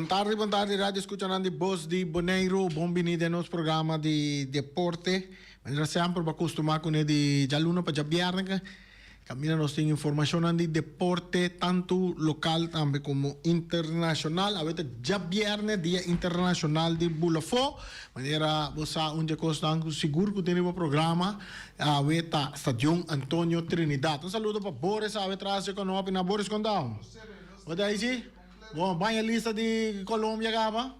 Buon tardi, radio escuchando Voz di Bonaire, buonvenute nel nostro programma di deporte. Noi sempre acostumati con di gialluno per giabbiarne. Cammina nostra informazione di deporte, tanto local tambe come internazionale. Avete giabbiarne dia internazionale di Bulafo. Maniera bosa un costa anche sicuro che teniamo programma. Avete Stadio Antonio Trinidad. Un saluto per Boris, avete trasio con noi na Boris Condão. What é isso? Bom, vai a lista de Colômbia, Gaba?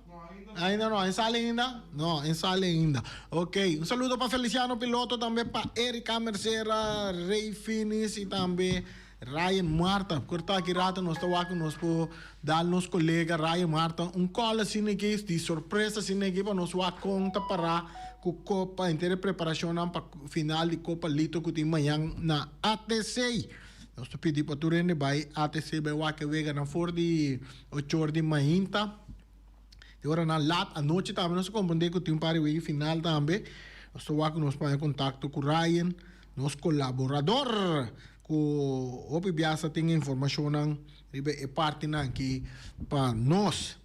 Ainda não, ensale ainda? Não, ensale ainda. Ok, saludo para Feliciano Piloto, também para Erika Mercera, Ray Finis e também Ryan Marta. Corta aqui rata, nós estamos aqui, nós podemos dar nosso colega Ryan Marta cola assim aqui, de surpresa assim aqui, para nós conta para a Copa, inteira preparação para o final de Copa Lito que tem amanhã na ATC. Nós pedimos para tu rende vai ATC vai o que vega na for de 8 horas de manhã. De hora na lat à noite também nós compreender que tem um par de final também. Nós estou aqui nós para contato com Ryan, nosso colaborador, que o Biasa tem informação é parte aqui para nós.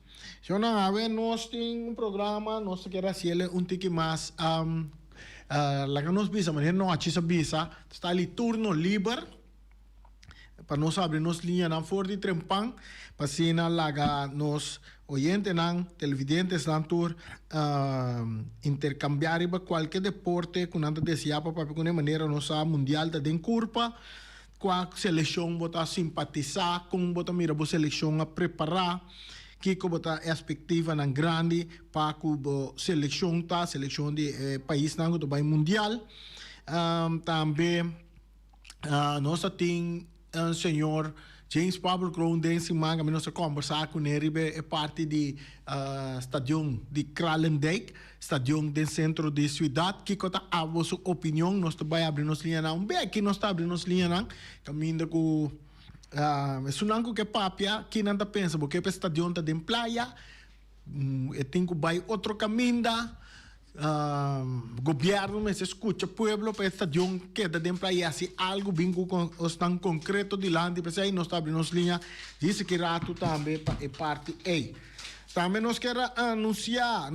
Se não há nós tem um programa, nós queremos ser um tique mais lá que nós bisa, mas não aqui se bisa, está ali turno livre. Para nós abrir nos linha na for de trempang, para sina laga nos oyentes nan televidentes nan tour intercambiar para qualquer deporte com nada desejar para de maneira nossa mundial da den curva, com a seleção bota simpatizar com bota mira bo seleção a preparar que ko bota perspectiva nan grande para ko seleção de país nan do vai mundial também nossa tem senhor James Pablo Crown dense manga nós conversar com ele é parte de stadion de Kralendijk stadion do centro de cidade que conta a vossa opinião nós vai abrir nos linha não bem aqui nós está abrindo nos linha não caminho com sunango que papia que não tá pensa porque o stadion tá de praia e tem que vai outro caminho governo me se escucha pueblo para estadio queda de praia se algo vinco com os tan concreto de lá de aí nós abrindo nos linha disse que rato também para parte A também nós quer anunciar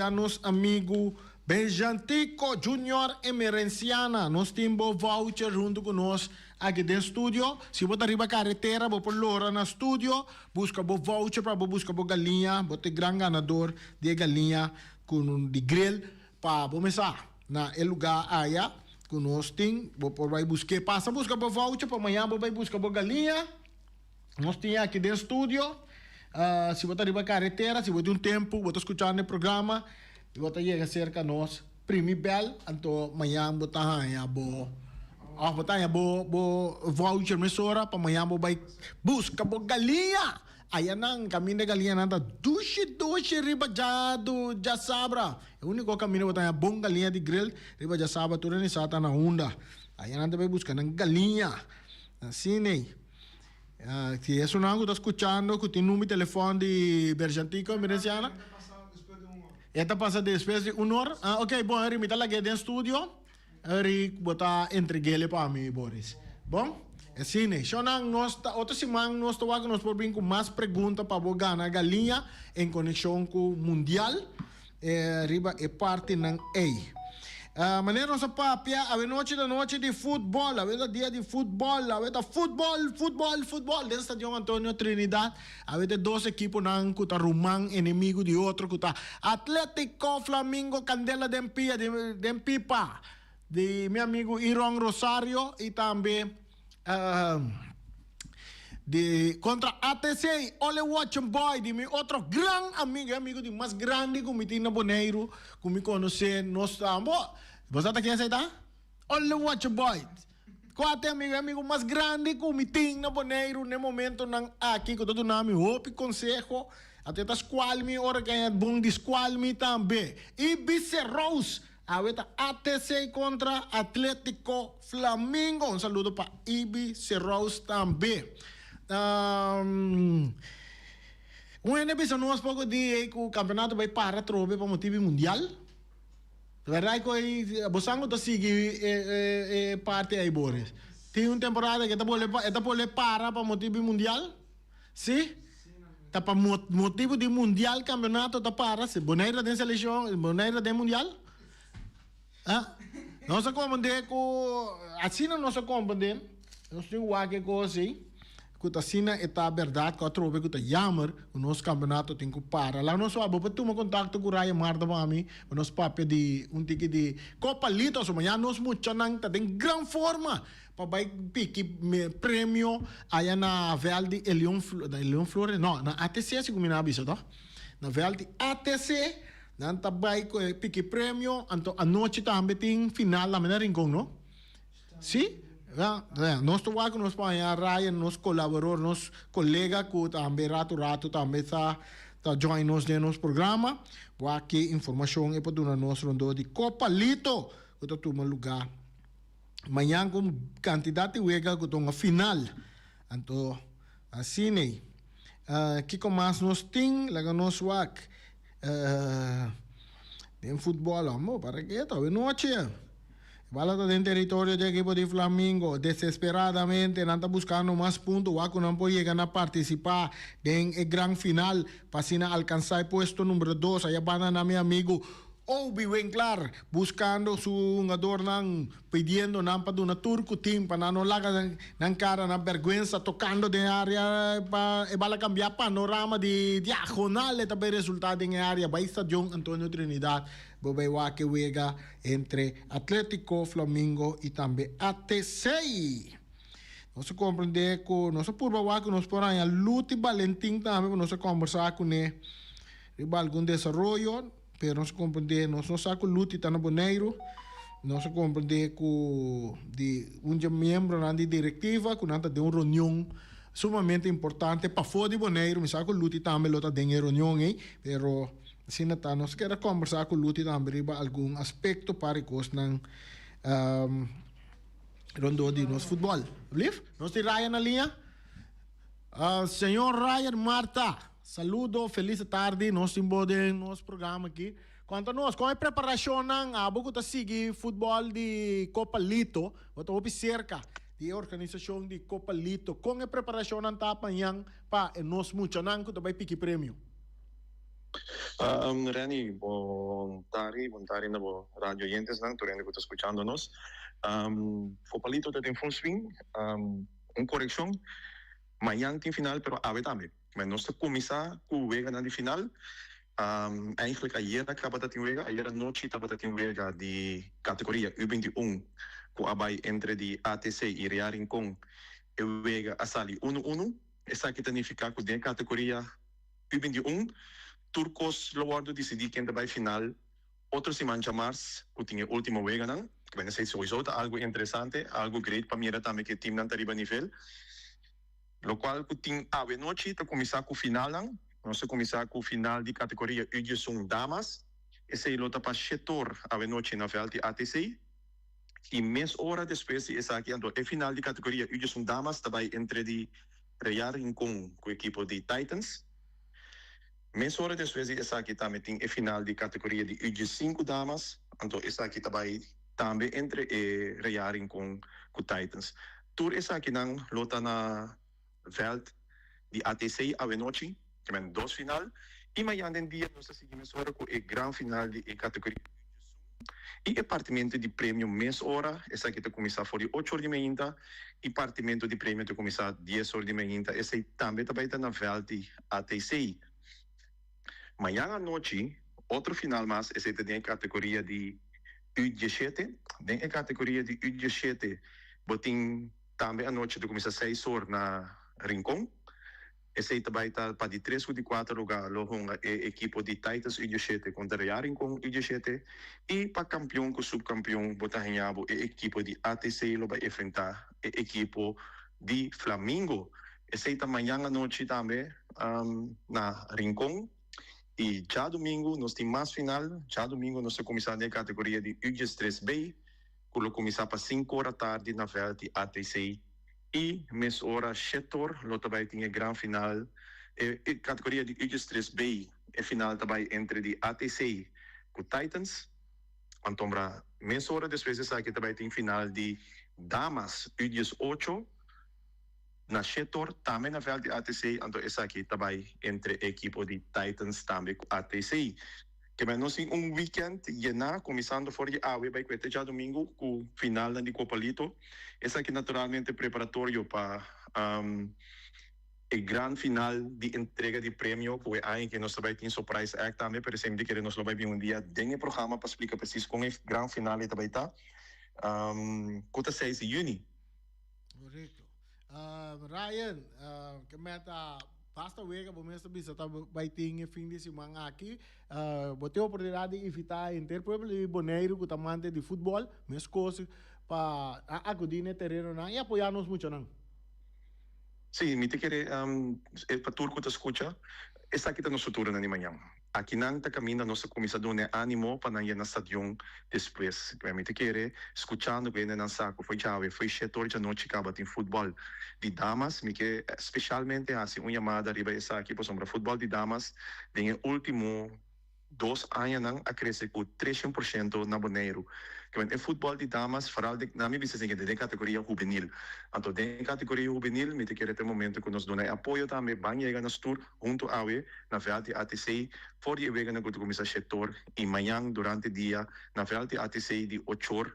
nos amigo Benjantico Junior Emerenciana nós temos voucher junto com nós aqui dentro do estúdio se você arriba a carretera você por lora na estúdio busca o voucher para buscar a galinha você gran ganador de galinha com de grill para começar na lugar aí que nós tem você vai buscar passa busca o voucher para amanhã você vai buscar a galinha nós tem aqui dentro do estúdio se você arriba a carretera se você tem tempo você escutando o programa e você chega cerca nós primi bel então amanhã você tá bo voucher mesora para amanhã você vai buscar a galinha aí não caminho de galinha nada duche riba já sabra o único caminho que tem bom galinha de grill riba já sabra tudo nem sata na onda aí não vai buscar na galinha assim né se isso não está escutando que tem número de telefone de Berjantico Emerenciana esta passa depois de 1 hora ok bom eu me tá lá dentro do estúdio eu botar entreguele para mim Boris bom assim, né? Então, outra semana, nós estamos com mais perguntas para o Gana Galinha em conexão com o Mundial. Riba é parte da A. Maneira nossa papia, a noite de futebol, a dia de futebol, a futebol, dentro do Estadio Antonio Trinidad, a 2 equipos que estão rumando inimigo de outro, que está Atlético Flamengo Candela de Pipa, de meu amigo Iron Rosario e também de contra ATC, Ole Watching Boy, de meu outro grande amigo de mais grande que me tem na Bonaire, que me conhece, nós estamos. Você está aqui aceitar? Ole Watching Boy. Quatro amigo mais grande que me tem na Bonaire, no momento aqui, que todo nome, hope consejo, até tá esqualme, hora que é bom de esqualme também. E Bice Rose. Ahorita ATC contra Atlético Flamengo. Um saludo para Ibi Serraus também. Ano passado nós pouco de que o campeonato vai para trobe para motivo mundial. Verdade que você não sigue parte aí Boris. Tem uma temporada que está pode para motivo mundial? Sim? Tapa motivo de mundial campeonato tapara se boneira de seleção, boneira de mundial. Ah, nós compreendemos que assim não se compreende. Nós temos que coisa assim. Que assim é a verdade que eu trouxe que é jammer o nosso campeonato tem que parar. Lá nós vamos para tomar contato com o Raya Marta para mim, o nosso papo de ticket de Copa Lito, so amanhã nós muito nang tá em grande forma para vai pique prêmio aí na Velde Elion Flores, não, na ATC se como na bisa, tá? Na Velde ATC, nan tá vai pique prêmio, anto a noite também tem final lá na Rincón, não? Sim? Nós estamos aqui, nós estamos Ryan, nós colaboradores, nós colegas que também rato também está join nós no nosso programa. Aqui informação é para do nosso rondo de Copa Lito, que está tomando lugar. Amanhã com quantidade de wega que estão a final. Então, assim é. Que mais nós temos, lá nós wak. Tem futebol, amor, para que está? Noite. Balada del territorio del equipo de Flamengo, desesperadamente, anda buscando más puntos, Waco no puede llegar a participar en el gran final, para alcanzar el puesto número 2, allá van a mi amigo Obi Winkler, buscando su jugador, pidiendo para una turco team, para no la cara, na vergüenza, tocando de área, para cambiar panorama de diagonal, también resultado en área, va a estadio Antonio Trinidad, Bobewa que juega entre Atlético, Flamengo y también ATC. No se comprende que no se purba que nos ponen a Luti Valentín también, no se conversar con él, algún desarrollo, pero no se comprende, no se saca Luti tan boneiro, no se comprende que de un miembro de directiva, que nada de una reunión sumamente importante para fora de boneiro, me saco Luti también lo de reunión, pero assim nata nós quer conversar com o Luti também para algum aspecto para que nang rondo de nosso futebol. Liv, nós temos Ryan na linha. Senhor Ryan Marta, saludo, feliz tarde, nós temos nosso programa aqui. Quanto a nós, com a preparação ng abo que seguir futebol de Copa Lito, o cerca de organização de Copa Lito, com a preparação ng tapanyang pa nós muito nang que vai pique prêmio. Reni, bom tarde na radio oyentes, ¿no? Torrente que está escuchándonos. Fopalito te tem full swing, corrección, mañana tem final, pero a ver también. Nós te começar com o Vega na final. Eigenlijk ayer acaba de wega, ayer noche estaba de wega de categoria U21, com abai entre de ATC e Real Rincón, e wega a sali 1-1. Essa aqui significa que de categoria U21 Turcos Lowardo decidiu que vai final outro semana mais, que tinha o último wega, não? Que vai ser sowieso algo interessante, algo great para mim também que o time não está arriba nível. Lo qual que tinha a noite para começar com o final, não? Nós começar com o final de categoria U21 Damas. Esse é o para setor a noite na Velde ATC. E mês hora depois, essa aqui é final de categoria U21 Damas, também entre de Real Rincón com o equipo de Titans. Mês hora depois, essa aqui também tem a final de categoria de U5 Damas. Então, essa aqui também entre Real Rincón com Titans. Tur essa aqui não lota na Veld de ATC a noite, que é dois final. E amanhã em dia nós seguimos agora com a grande final de categoria e o partimento de prêmio mês hora. Essa aqui está começar por 8 horas de manhã e partimento de prêmio está começar 10 horas de manhã. Essa também está na Veld de ATC. Amanhã à noite, outro final mais, esse tem a categoria de U17. Tem a categoria de U17, botem também à noite, começa 6 horas na Rincón. Esse também está para de 3 ou de 4 lugares, a equipe de Titans U17 contra Real Rincón U17. E para campeão com subcampeão, botar em a equipe de ATC, vai enfrentar a equipe de Flamengo. Esse também amanhã à noite também, na Rincón. E já domingo, nós temos mais final. Já domingo, nós começamos na categoria de U13B, que começar para 5 horas da tarde na Velde ATC. E, mês hora, 7 horas, nós também temos a grande final. A categoria de U13B, a final também entre de ATC com Titans. Então, mês hora, depois dessa aqui também tem final de Damas U18. na setor também na veld de ATC, então essa aqui também entre equipo de Titans também com ATC. Que mas nós temos weekend llena, começando fora de AWE, vai começar já domingo com final da Copa Lito. Essa aqui naturalmente preparatório para o grande final de entrega de prêmio, que é que nós também temos surprise act também, por exemplo, que nós vamos ver dia dentro do programa para explicar preciso como é o grande final também está. Kota 6 de junho. Correcto. Ryan, que meta basta wega por mês bisa tá vai ter fim de semana aqui. Botei a oportunidade de evitar interpueblo de Bonaire com tamante de futebol, mas coisas para acudir no terreno e apoiar-nos muito não. Sim, me te querer para tudo que tu escuta, essa aqui está no futuro na manhã. Aqui não está caminhando nossa comissão de ânimo para não ir na estadião depois. Me te querer escutando que na saco foi chave, foi setor de noite acaba tem futebol de damas, me que especialmente assim uma chamada riba essa aqui para sombra futebol de damas, tem o último 2 anos não a crescer com 300% na Bonaire. Que é futebol de damas, faral de na minha visão que de categoria juvenil. Então, de categoria juvenil, me te querer ter momento que nos dona apoio também, bem chega na tour junto a AWE, na verdade ATC, for de vega na que começa a setor e manhã durante o dia, na verdade ATC de 8 horas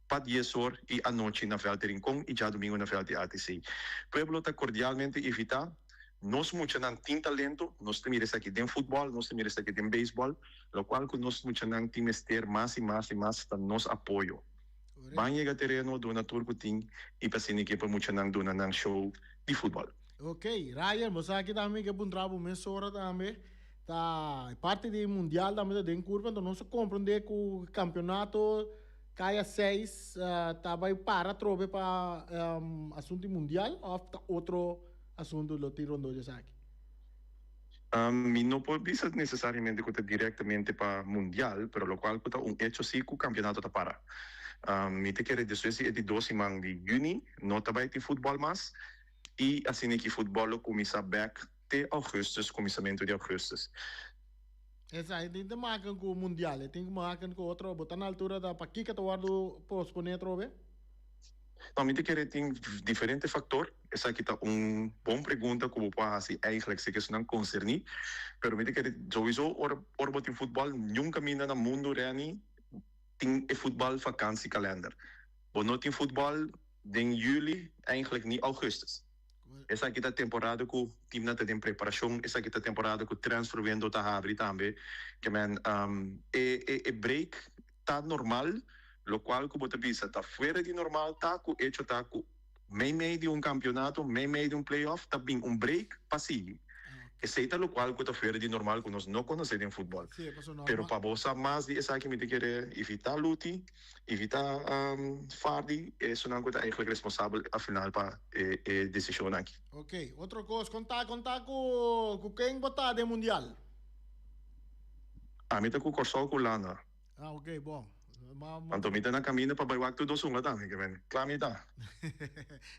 para 10 horas e à noite na verdade Rincón e já domingo na verdade ATC. Pueblo está cordialmente evitar. Nós muitos não tem talento, nós temos aqui em futebol, nós temos aqui em beisebol, o qual que nós muitos não temos ter mais e mais e mais para nos apoio. Vai chegar terreno do natur que tem e para ser equipa muitos não dona não show de futebol. Ok, Ryan, você aqui também que bom trabalho mês hora também. Tá parte do mundial também tem curva, então nós compreender que o campeonato caia 6 tá vai para trobe para assunto mundial ou outro assunto lo tiro do aqui. Não pode ser necessariamente que diretamente para mundial, pero lo cual é hecho sí que o campeonato está para. Me te quer dizer de 12 de junho, não vai ter futebol mais e assim que futebol começa back de augustus, começamento de augustus. Essa tem que marcar com o mundial, tem que marcar com outro, botar na altura da para que tu guardo posponer trobe. Não, me querer tem diferentes fatores. Essa aqui está bom pergunta como pode eigenlijk se que isso não concerne, pero me querer sowieso orbo tem futebol nunca mina no mundo reani tem futebol vakantie kalender. Bom, não tem futebol em julho, eigenlijk niet augustus. Essa aqui está temporada que o time não tem preparação, essa aqui está temporada que o transfer vendo tá abre também, que man break tá normal. Lo qual que você pensa está fora de normal, tá com hecho tá com meio de campeonato, meio de playoff, tá bem break passivo. Esse é o qual que está fora de normal que nós não conhecemos em futebol. Sí, Pero para você mais de essa que me quer evitar luta, evitar fardi, isso não é eigenlijk responsável afinal para decisão aqui. Ok, outra coisa, contar com quem botar de mundial. A mim tá com o Corsol com Lana. Ok, bom. Então, me na caminho para baixar tudo sunga também, que vem. Claro, me dá.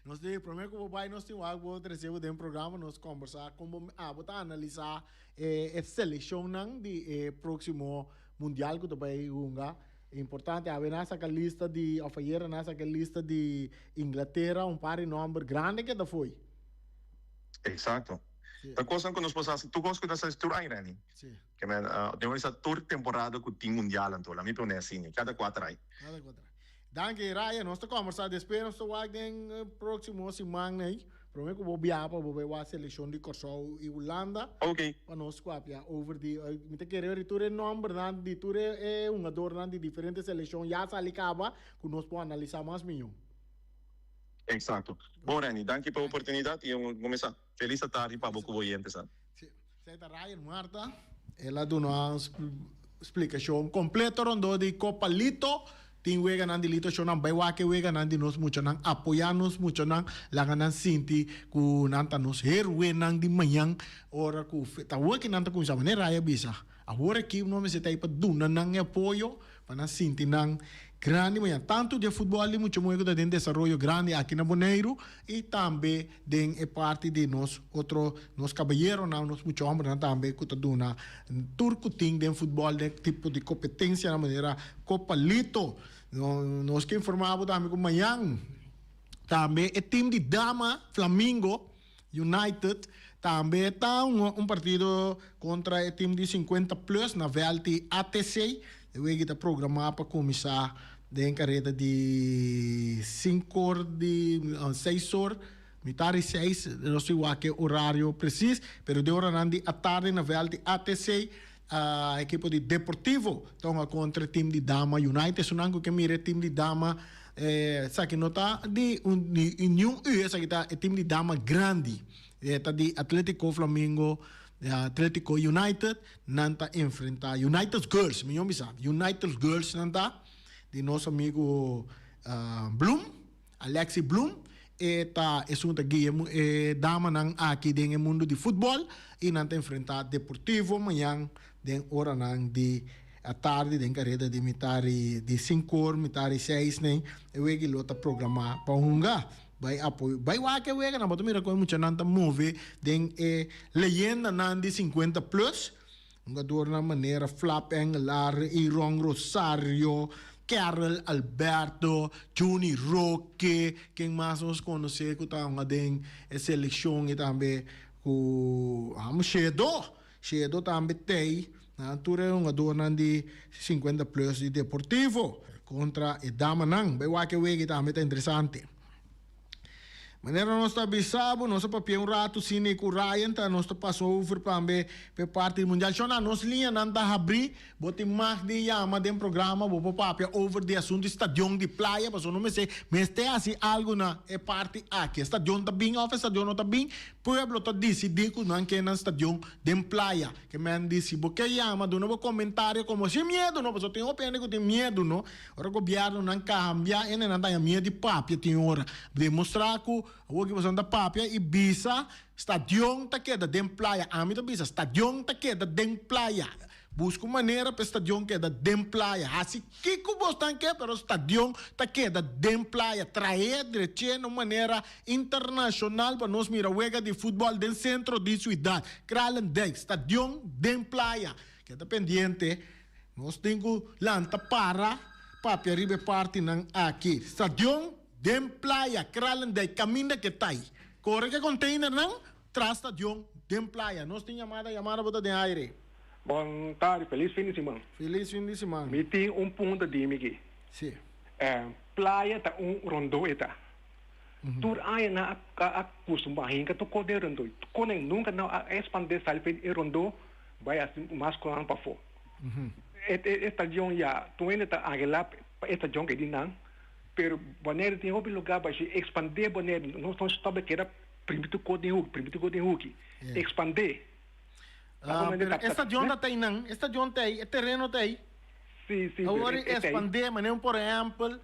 Nós temos primeiro que o pai nós temos algo terceiro de programa nós conversar como botar analisar a seleção não de próximo mundial que vai unga. É importante haver nessa lista de afayer nessa lista de Inglaterra par de nome grande que da foi. Exato. A coisa que nós passamos, tu gosta dessa tour aí, Rani? Sim. Que men, tem essa tour temporada que tem mundial então, lá me põe assim, cada 4 aí. Cada 4. Danke Ryan, nós estamos conversando depois nós estamos próximo semana aí. Primeiro que vou viajar para ver a seleção de Kosovo e Holanda. Ok. Para nós copiar over de, me te querer retornar nome, Bernardo, de tour é um adorno de diferentes seleções, já se acaba, que nós podemos analisar mais melhor. Exato. Bom, Rani, danke pela oportunidade e vamos começar. Feliz tarde para você oyentes. Senta Ryan Marta, ela deu uma explicação completa rondo de Copa Lito. Tem wega nan dilito siya nang baywa ke wega nan dinos mucho nang apoyanos mucho nang langanan sinti ku nanta nos herwe nang di mayang ora ku tawa ki nanta kun sa manera ya bisa. Agora que no me se tá aí para duna nang apoio para sinti nang grande manhã tanto de futebol ali muito muito de desenvolvimento grande aqui na Bonaire e também de parte de nós outro nos caballeros não nos muito homem também que tá duna turco tem de futebol de tipo de competência na maneira Copa Lito nós que informamos também que amanhã Também o time de dama Flamengo United também está um partido contra o time de 50 plus na VLT ATC. Eu está programado para começar de carreira de 5 horas, de 6 horas, metade 6, não sei o horário preciso, mas de hora à tarde na VLT ATC. A equipe de Deportivo estão contra o time de Dama United. Sunango que mira o time de Dama, sabe que não está de nenhum sabe que está o time de Dama grande. Está de Atlético Flamengo, Atlético United, não está enfrentar United Girls, me sabe. United Girls não está de nosso amigo Bloom, Alexi Bloom. Está é uma guia dama não aqui dentro do mundo de futebol e não está enfrentar Deportivo amanhã den hora não de à tarde den carreira de metade de 5 horas, metade 6 nem eu que lota programar para unga vai apoio vai lá que eu na boto mira como muita nanta move den leyenda não de 50 plus um jogador na maneira Flap Engelar, Iron Rosario, Carol Alberto, Juni Roque, quem mais nós conhecemos que está na seleção e também o Shedo também tem, tu é um jogador de 50 plus de Deportivo contra o Damanang, vai lá que o também está interessante. Maneira nós está bisabo, nós papel um rato cine com Ryan, tá nós está passou over para parte mundial. Chona nós linha não tá abrir, bote mais de yama de programa, bo papel over de assunto estadião de praia, passou não me sei, mas tem assim algo na é parte aqui, estadião tá bem, off estadião não tá bem, pueblo tá decidir que não quer na estadião de praia, que me disse, porque yama do novo comentário como se medo não, passou tem opinião que tem medo não, ora o governo não cambia, ele não dá medo de papel tem hora, demonstrar que o que você anda papia e bisa stadion ta queda den playa a mim bisa stadion ta queda den playa busco maneira para stadion queda den playa assim que você tem que pero stadion ta queda den playa traer de uma maneira internacional para nós mirar wega de futebol del centro de cidade Kralendijk stadion den playa que está pendiente nós temos lanta para papia ribe parte não aqui stadion den playa, Kralendijk, caminha que tá aí. Corre que container não, traz stadion, den playa. Nós temos chamada bota de aire. Bom tarde, feliz fim de semana. Feliz fim de semana. Me tem ponto de mim aqui. Sim. Playa tá rondo eta. Tur aí na acostumar hinga tu code rondo. Tu cone nunca não expandir salpe e rondo vai assim mais com para fora. Stadion ya, tu ainda tá agela stadion que dinan. Pero Bonaire tem outro lugar para expandir Bonaire. Não estamos estava que era primito code Hulk. Expandir. Esta jonda tem não? Esta jonda tem, é terreno tem. Sim. Agora expandir, mas não por exemplo,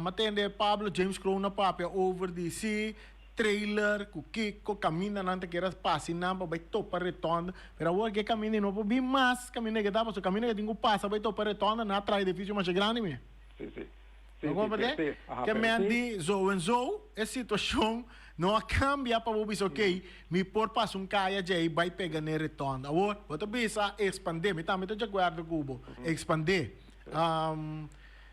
matende Pablo James Crow na papel over the sea, trailer, com Kiko, caminha não te queira passar não para topar retorno. Pero agora que caminha não pode mais caminha que dá, porque caminha que tem que passar para topar retorno não atrai edifício mais grande mesmo. Sim. Que me diz, zo, a situação não cambia para você, ok? Me por passo caia já vai pegar no retorno. Agora, você precisa expandir, me também estou de acordo com o expandir.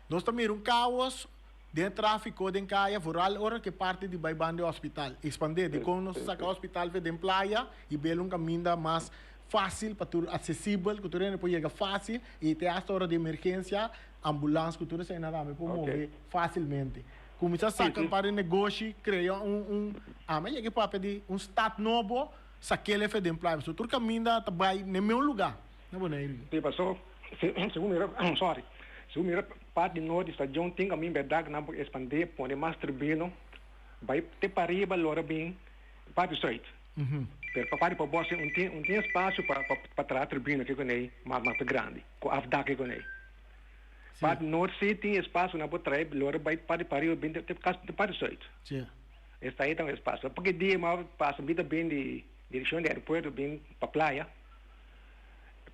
Nós também caos de tráfico de caia, rural, hora que parte de baibande hospital. Expandir, de como nós saca hospital de praia e ver caminho mais fácil, para tu acessível, que tu não pode chegar fácil e ter a hora de emergência, ambulância, que tu não sei nada, me pode mover facilmente. Começar a sacar para negócio, criar mas é para pedir start novo, saquei ele de emprego. Se tu caminha, tu vai no meu lugar. Não vou nem ir. Sim, passou. Segundo mira, parte norte da estação tem caminho verdade, não pode expandir, pode mais tribino, vai ter para riba, lora bem, parte straight. Pero para você tem espaço para trás tribuna que é mais grande, com a afdaque que é. Para norte tem espaço na botra, lora vai para bem de parte straight. Sim. Está aí tem espaço. Porque dia mais passa bem de direção do aeroporto bem para praia.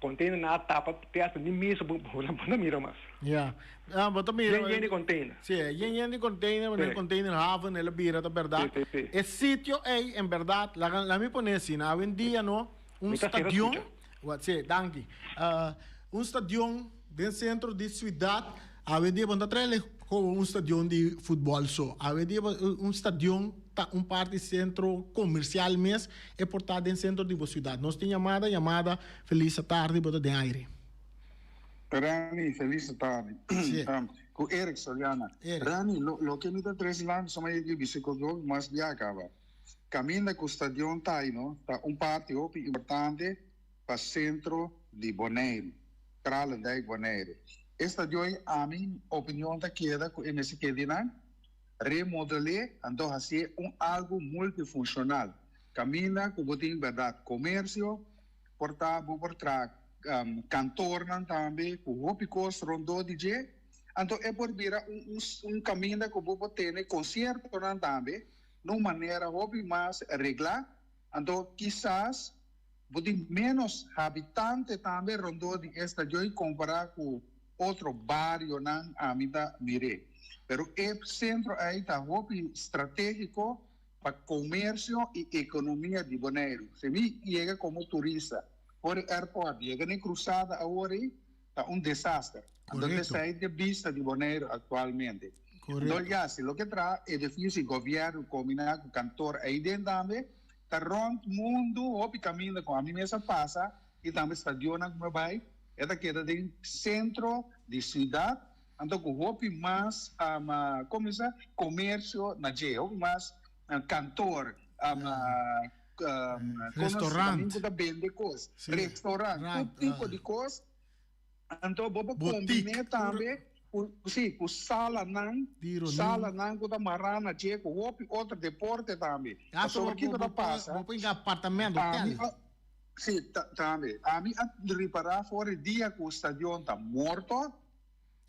Container na tapa, peça de missa, não mira mais. Yeah. Bota mira. Yen de container. Sim, yen de container, mas container haven, ela bira, da verdade. O sítio é, em verdade, lá me põe assim, hoje em dia, não, estadião, danke, estadião dentro centro de cidade, ave dia bonta trele como um stadion de futebol só. Ave dia um stadion tá um parte centro comercial mes e portado em centro de cidade. Nós tem chamada feliz tarde bota de aire. Rani, feliz tarde. Sì. Con Eric Soliana. Eric. Rani, lo che mi da tre anni, insomma, io vi secondo mas viacava. Cammina con stadion Taino, da un parte importante per centro di Bonaire. Krala dai Bonaire. E stadion a mia opinione da chieda con esse chiedina remodeler ando a ser algo multifuncional. Cammina con botin verdade comércio, portabo por trás cantor também, com hópicos rondou DJ, então é por vir caminho que vou ter concerto também, numa maneira hópi mais reglar, então quizás vou ter menos habitantes também rondou de estadio comparado com outro bairro não a mida mire, pero é centro aí tá hópi estratégico para comércio e economia de Bonaire, se me chega como turista por airport, chega nem cruzada agora está desastre. Então, essa é a vista de Bonaire atualmente. Então, já, se o que traz é difícil o governo combinar com o cantor aí dentro também, está rond mundo, o caminho com a minha mesa passa, e também estadiona como vai, é daquela de centro de cidade, então com o mais, comércio na dia, mais cantor, restaurante, da vende coisas, sim, restaurante, todo tipo de coisas. Então, vamos combinar também, sim, com sala não que da marana, com outro deporte também. Só aqui não passa. Vou pegar apartamento, hotel. Sim, também. A mim, a reparar fora dia que o estadion está morto,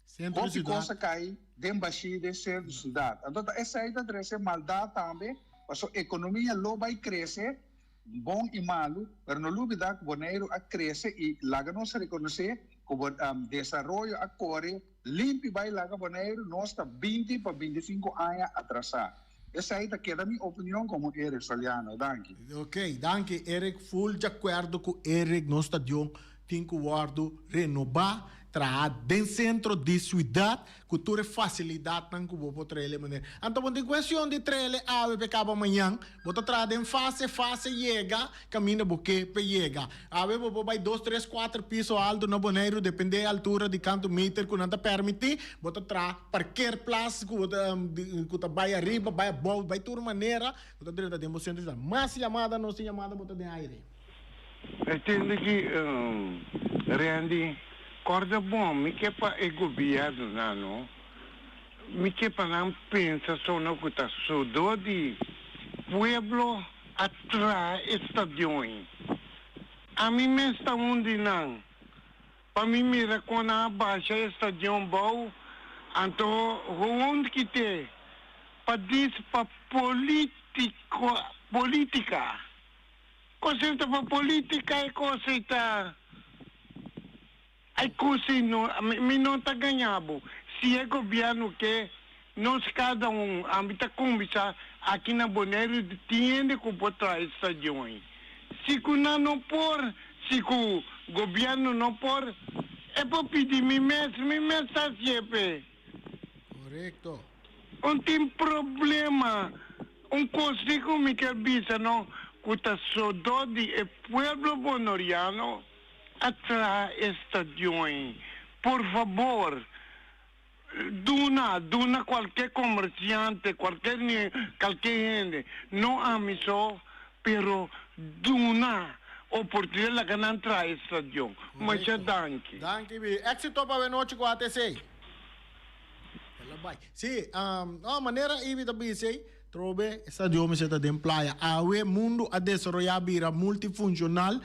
centro de cidade. Coisa cai dentro de centro de cidade. Então, essa aí da três maldade também. A economia lo vai crescer, bom e malo, mas não olvidar que Bonaire a crescer e lá não se reconhecer que o desenvolvimento a corre, limpo vai lá que Bonaire nós está 20 para 25 anos atrasado. Essa aí queda a minha opinião como Eric Soliano, danke. Ok, danke Eric, full de acordo com Eric, no stadion tem que renovar, trazer dentro centro de cidade, cultura facilidade não que vou trele maneira. Então, quando questão de trele, ave pecava amanhã, bota trazer em fase chega, caminha porque pe chega. Ave vou vai 2, 3, 4 pisos alto no Bonaire, depende da altura de quanto meter que não te permite, bota trazer parquear place, que vai arriba, vai abaixo, vai toda maneira, bota direita de emoção de mas chamada, não se chamada, bota de aire. Entende que, Randy, corda bom, me que para o governo, não? Me que para não pensar só no que está sudou de pueblo atrás estadiões. A mim me está onde não. Para mim mira quando abaixa estadião bom, então onde que tem? Para dizer para política. Conceita para política é conceita. Aí coisa não está ganhando. Se é governo que nós cada habita conversar aqui na Bonaire tem que botar estadiões. Se o não pôr, se o governo não pôr, é para pedir me mesmo está sempre. Correto. Não tem problema. Consigo me que avisa não. Cuta saudade e pueblo bonoriano atrás estadiões. Por favor, duna qualquer comerciante, qualquer gente, não amigo, pero duna oportunidade que não traz estadião. Mas é danke. Danke, éxito para a noite com a ATC. Sim, maneira ibi também sei. Trobe estadio me seta den playa. Awe mundo a desarrollar vira multifuncional,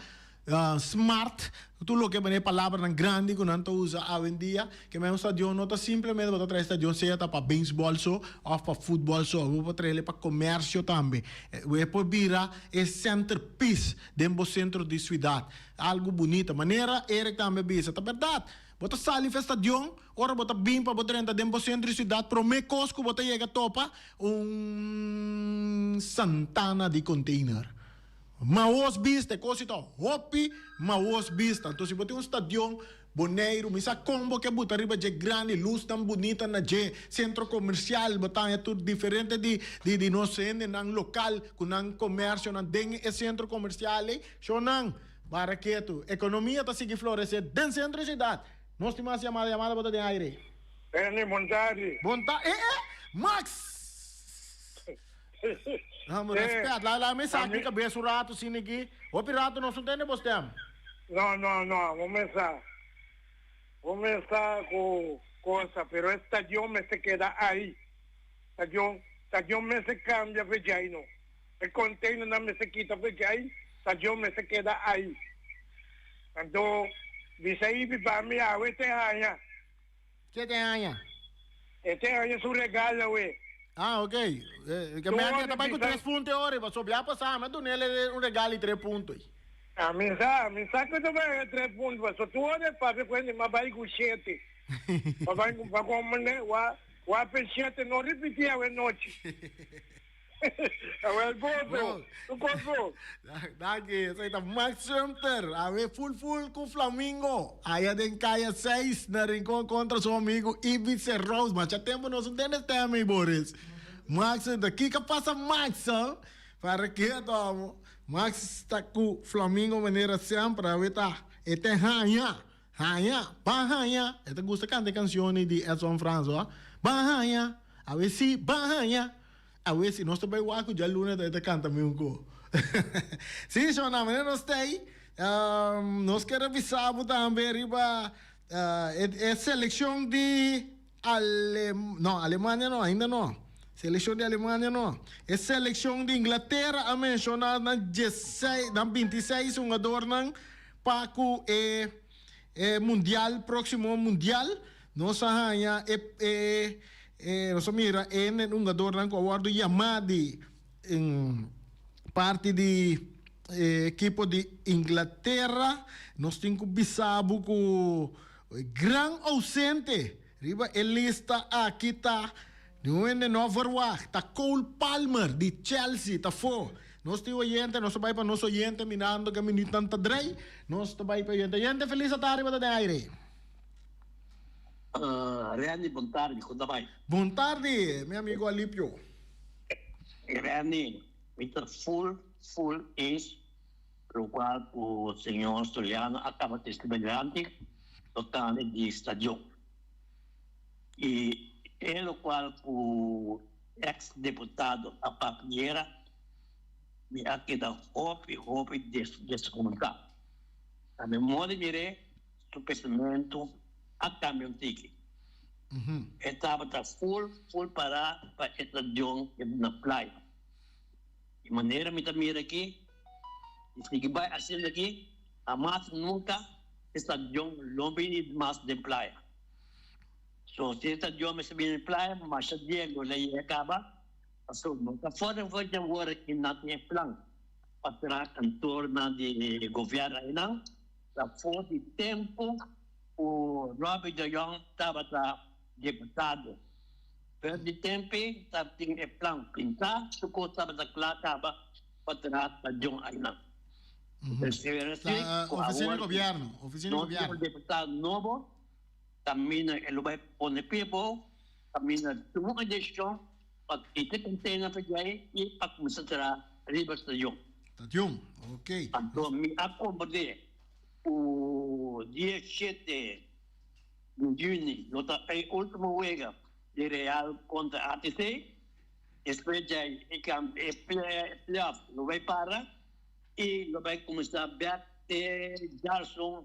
smart. Tu lo que me palavra tan grande que não usa hoje em dia, que me estadio não tá simplesmente para trazer estadio seja para beisebol só ou para futebol só, vou para trazer para comércio também. Depois vira é centerpiece dentro do centro de cidade. Algo bonito. Maneira Eric também bisa, tá verdade? Bota sali festadion, ora bota bimpa, bota renta dentro do centro de cidade, pro me cosco, bota chega topa, Santana de container. Maos bista, cosita, hopi, maos bista. Então, se bota stadion, Bonaire, misa combo que buta riba je grande, luz tan bonita na je centro comercial, batang é tudo diferente de nós sendo nang local, com nang comércio, nang deng é centro comercial, so nang para que tu economia tá seguir florescer dentro do centro da cidade. Nós temos chamada bota de aire. Ernie Montari. Bonta, Max! Não, respeito, lá me sabe que cabeça o rato, sim, aqui. O pirata não tem nem postem. Não, começar com coisa, pero el estadio me se queda ahí. Estadio me se cambia de no. El container no me se quita de ahí, estadio me se queda ahí. Então, dice ahí, para mí, a ver, este año. Que tem año? Este año es un regalo, güey. Ah, ok. Que me han também com 3 pontos hoje, mas sobre a passar, mas tu nele um regalo e 3 pontos. A mim sabe que eu também 3 pontos, mas tu olha para ver quando mas vai com 7. Vai como né, o peixete não repetia a noite. É bom, tu gostou? Daqui, você tá Max Sumter, a ver full com Flamengo. Aí tem caia 6 na rincón contra seu amigo Ibiza Rose, mas já tempo nós não temos tempo, Boris. Max, daqui que passa Max, hein? Para que tomo? Max está com Flamengo maneira sempre, a ver tá. E tem Hanha, Bahanha. Eu gosto de cantar canções de Edson François. Bahanha, a ver se Bahanha. A ver se nós também o já luna da canta meu co. Sim, Shona, mas nós tem nós queremos avisar também riba é seleção de Alemanha não, ainda não. Seleção de Alemanha não. É seleção de Inglaterra a mencionar na 16, na 26 jogador não para o mundial próximo mundial. Nós arranha nós mira um jogador não com o chamado em parte de equipo de Inglaterra. Nós temos que bisabo com gran ausente. Riba lista aqui tá não é Overwatch, tá Cole Palmer de Chelsea, tá fo. Nós temos oyente, nós vai para nosso oyente minando que minito tanta drei. Nós vai para oyente feliz a tarde para de aire. Rani, boa tarde, como vai? Boa tarde, meu amigo Alípio. Rani, Mr. Full is o qual o senhor Soliano acaba de escrever totale de estádio. E ele, o qual o ex-deputado a Papiera me aqui da hope desse comentário. A memória de o pensamento a caminhão tique. Estava full para estação na praia. De maneira me mira aqui, se que vai assim aqui, a mais nunca estação lombi mais de praia. So se estação me sabe de praia, mas a Diego lei acaba, so nunca fora foi de agora que não tem plano para cantor na de governo não, da fora de tempo o Robert de Jong estava deputado. Perde tempo, estava em plano pintar, se o estava da clara, estava para a Jong ainda. Oficina de governo. O deputado novo, também ele vai pôr people, também tomou uma decisão para que te contenha para aí e para começar a riba da Jong. Jong, ok. Então, me acompanhei. O dia 7 de junho, a última vez de Real contra a ATC, depois de playoff, não vai parar e não vai começar a bater Jarson,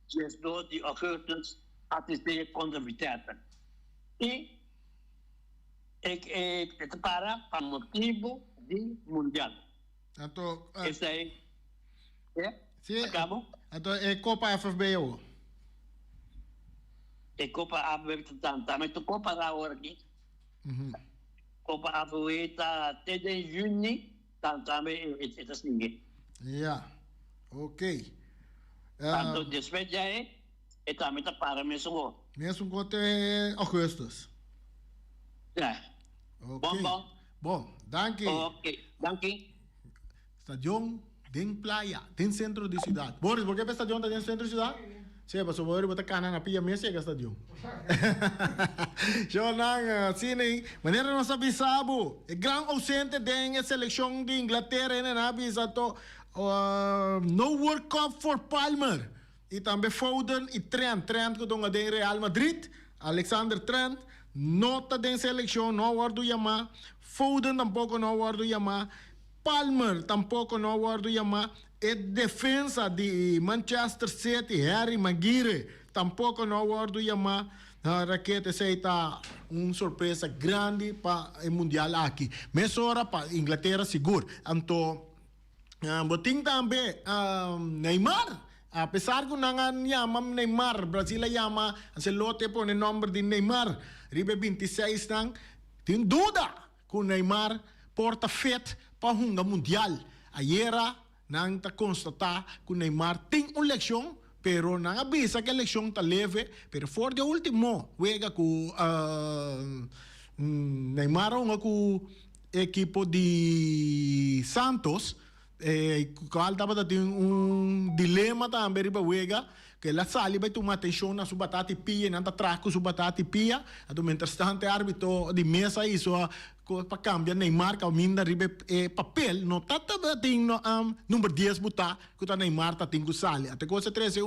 dia 2 de agosto, ATC contra Vitesse. E para motivo de mundial. Então, esse aí sim, acabou? Então, é Copa FFBO. É Copa AFB também tu Copa da hora aqui. Copa AFB tá até de junho, também é assim. Yeah, ok. Então, depois já é também tá para mesmo. Mesmo até agosto. É. Ok. Bom, danke. Ok, danke. Estação tem praia, tem centro de cidade. Boris, por que estação está dentro do centro de cidade? Seba, so wari bata kanan na pia mesi ka stadium. So nang sini, manera no sabi sabo, gran ausente den a seleção de Inglaterra na nabi sa to no World Cup for Palmer. E também Foden e Trent ko tonga den Real Madrid, Alexander Trent, nota den seleção no guardo yama, Foden tampoco no guardo yama, Palmer tampoco no guardo yama. E defesa de Manchester City, Harry Maguire, tampouco não guardo yama. A raquete está uma surpresa grande para o Mundial aqui. Mas ora para Inglaterra seguro. Então, boting também Neymar. Apesar que não chama Neymar, Brasil chama Ancelotti por o nome de Neymar. Ribe 26 nang tem dúvida que o Neymar porta fet para o Mundial. Ayer nang ta constatar que o Neymar tem uma eleição, pero nang avisa que a eleição está leve, pero for de último, juega com Neymar com equipo de Santos, qual estava tendo dilema também para juega, que ela sali vai tomar atenção na sua batata pia, não está atrás com sua batata pia, então mientras tanto árbitro de mesa isso para cambiar Neymar que minda ribe papel no tata bating no número 10 buta que tá Neymar tá tingo sali até coisa treze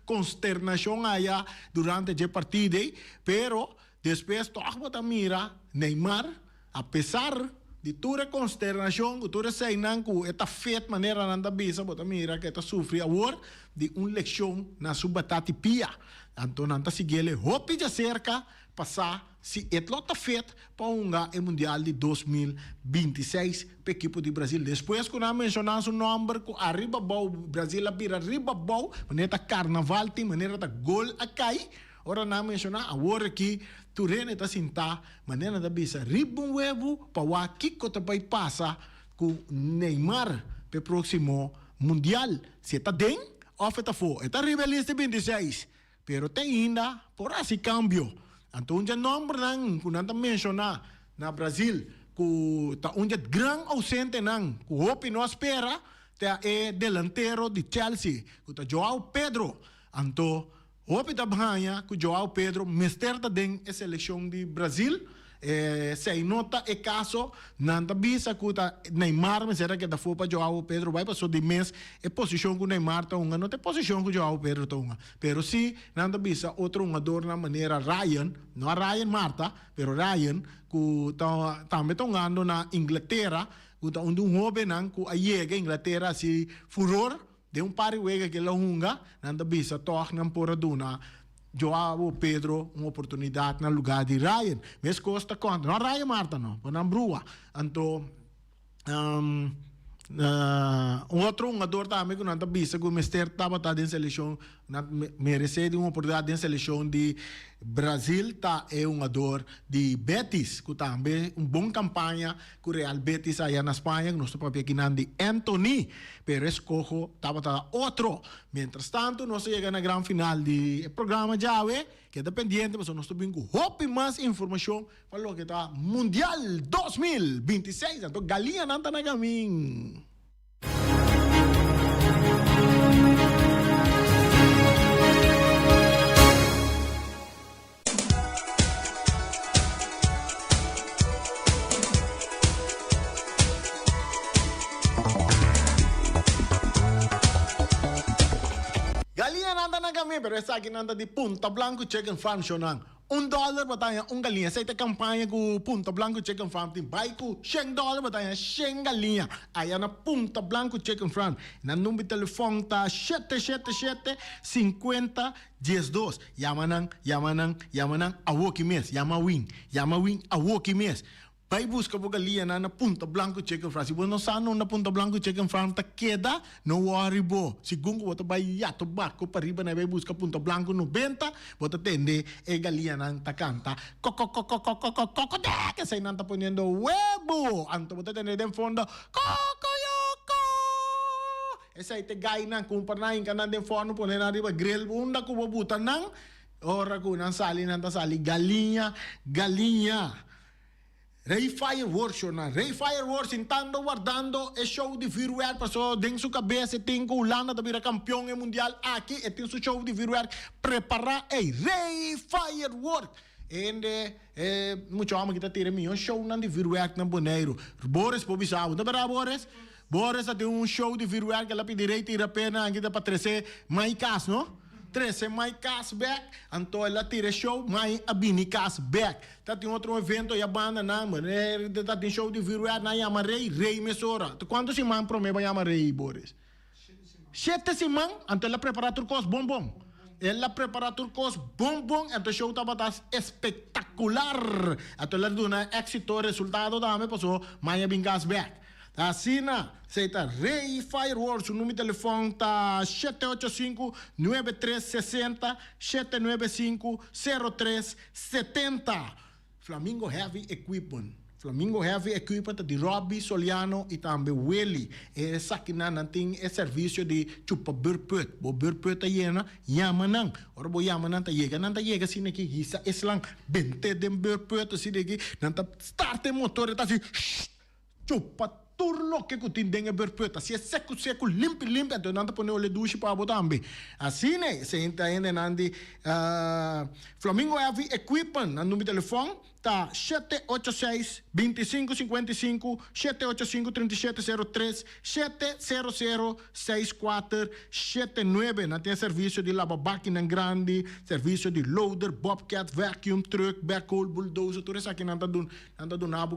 consternação aí durante o partido pero depois toch bota mira Neymar apesar de toda consternação que toda sei não que esta fet maneira nanda bisa bota mira que esta sofre agora de leção na sua batata pia então nanta sigele hope de cerca passar se etlota fet para o Mundial de 2026 para a equipe do Brasil. Depois que nós mencionamos o nome que arriba bom, Brasil vira arriba bom, maneira carnaval tem, maneira da gol a cai. Ora nós mencionamos agora que Turene está sentar, maneira da bisa ribum huevo para o Kiko também passa com Neymar para o próximo Mundial. Se está dentro, ou está fora. Está arriba lista 26, pero tem ainda por assim cambio. Então, o nome que nós mencionamos na Brasil, que está um grande ausente, que o não espera, é delantero de Chelsea, que está João Pedro. Então, o está banha que João Pedro, mestre da seleção de Brasil, se nota é caso, não bisa que Neymar, mas será que da for para João Pedro, vai passar de mês, é posição que Neymar está não tem posição que João Pedro está pero se não bisa outro jogador na maneira Ryan, não a Ryan Marta, pero Ryan, que também está jogando na Inglaterra, que está um jovem que chega Inglaterra se furor de par de que la hunga, não bisa toch não por aduna. João Pedro uma oportunidade no lugar de Ryan. Mas costa contra. Não Ryan Marta, não. Para Brua. Então, outro jogador também que não está vista que o Mister estava em seleção, merece uma oportunidade em seleção de Brasil, é um jogador de Betis, que também uma campanha com o Real Betis aí na Espanha, que nós estamos aqui de Anthony, pero escojo estava outro. Mientras tanto, nós chegamos na grande final do programa já, que é dependente, mas nós estamos com hope mais informação para o que está Mundial 2026. Então, galinha não está na caminho. Galinha nanda na kami, pero essa aqui nanda de Punta Blanco Chicken Farm shonang. $1 bataya galinha. Sa ita kampanya ko Punta Blanco Chicken Farm tin bay ko $100 bataya 100 galinha. Aya na Punta Blanco Chicken Farm. Na numero telefone ta 777-50-12. Yamanang awoki mes. Yama wing awoki mes. Vai busca por galinha na Punta Blanco Chicken Farm. Se você não sabe na Punta Blanco Chicken Farm tá queda, não worry bo. Segundo você vai yato barco para riba na vai busca Punta Blanco 90, você atende e galinha na tá canta. Que sai não tá ponendo huevo. Anto você atende dem fundo. Cocoyoco. Essa aí te gai na kumpanain ka na dem fundo poner na riba grill unda ko bobutan nang ora ko nang sali nang ta sali galinha. Ray Fireworks, Ray Fireworks, intando guardando el show de Viruer, pasó en su cabeza, tengo Holanda de vira campeón mundial aquí, en su show de Viruer, prepara Ray Fireworks. En mucho amo que te tire mi show de Viruer na Bonaire. Boris Bobisau, não é Boris? Boris tem show de Viruer que ela pedirei tira pena aqui para 13 mais no? 13 mais cash back, então ela tira show, mais abini cash back. Tá tem outro evento e a banda na tá tem show de Viruer na Yama Rei Mesora. Quanto se man promete para Yama Rei, Boris? 7 semanas, então ela prepara turcos bom. Ela prepara turcos bom, então o show tava espetacular. Então ela deu um éxito, resultado da me passou, mais abini cash back. Assina, aceita Ray Fireworks, o número de telefone está 785-9360, 795-0370. Flamingo Heavy Equipment. Flamingo Heavy Equipment de Robbie Soliano e também Willy. Essa aqui não tem serviço de chupa burput. O burput é Yamanang. Ora, o Yamanang tá chega assim aqui. Isso é lang 20 de burput assim aqui. Não tá start o motor, tá assim. Chupa turlo que tem dengue berpueta. Se é seco, limpo, então não põe o duche para botar também. Assim, né? Se entra ainda nandi Flamingo Heavy Equipment, no número de telefone, tá 786-2555, 785-3703, 700-6479. Não tem serviço de lava-máquina grande, serviço de loader, bobcat, vacuum, truck, backhoe, bulldozer, tudo isso aqui não está dando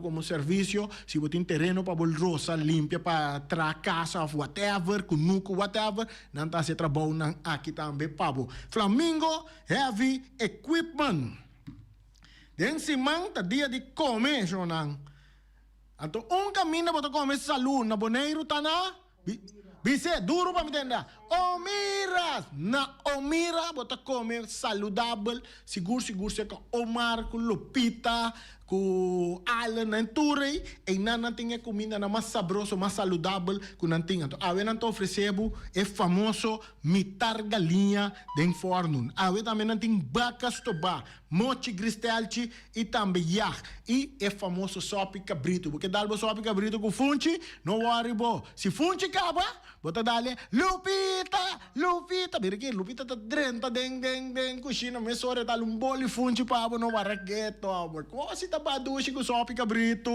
como serviço. Se você tem terreno para roça, limpia, para trazer casa, whatever, cunuco, whatever, não está se trabalhando aqui também, pabo. Flamingo Heavy Equipment. Den simang ta dia di comer, Jonan. Então, caminho para comer saúde na Bonaire, tá na? Bise, duro para me entender. Omira, na Omira, bota comer saudável, seguro, se com Omar, com Lupita, com Alan, na Turei, e não tem comida mais sabrosa, mais saudável, que não tem. Então, a não oferecemos é famoso mitar galinha de forno. A também não tem vacas toba, mochi gristelci e também yak. E é famoso sopa cabrito, porque dá o sopa cabrito com funchi, não worry bo. Se funchi acaba, bota dali, Lupita, porque Lupita tá drenta, den, coxina, mesora, dá boli funchi pabo, não baragueto, amor. Quase tá badushi com sopa cabrito.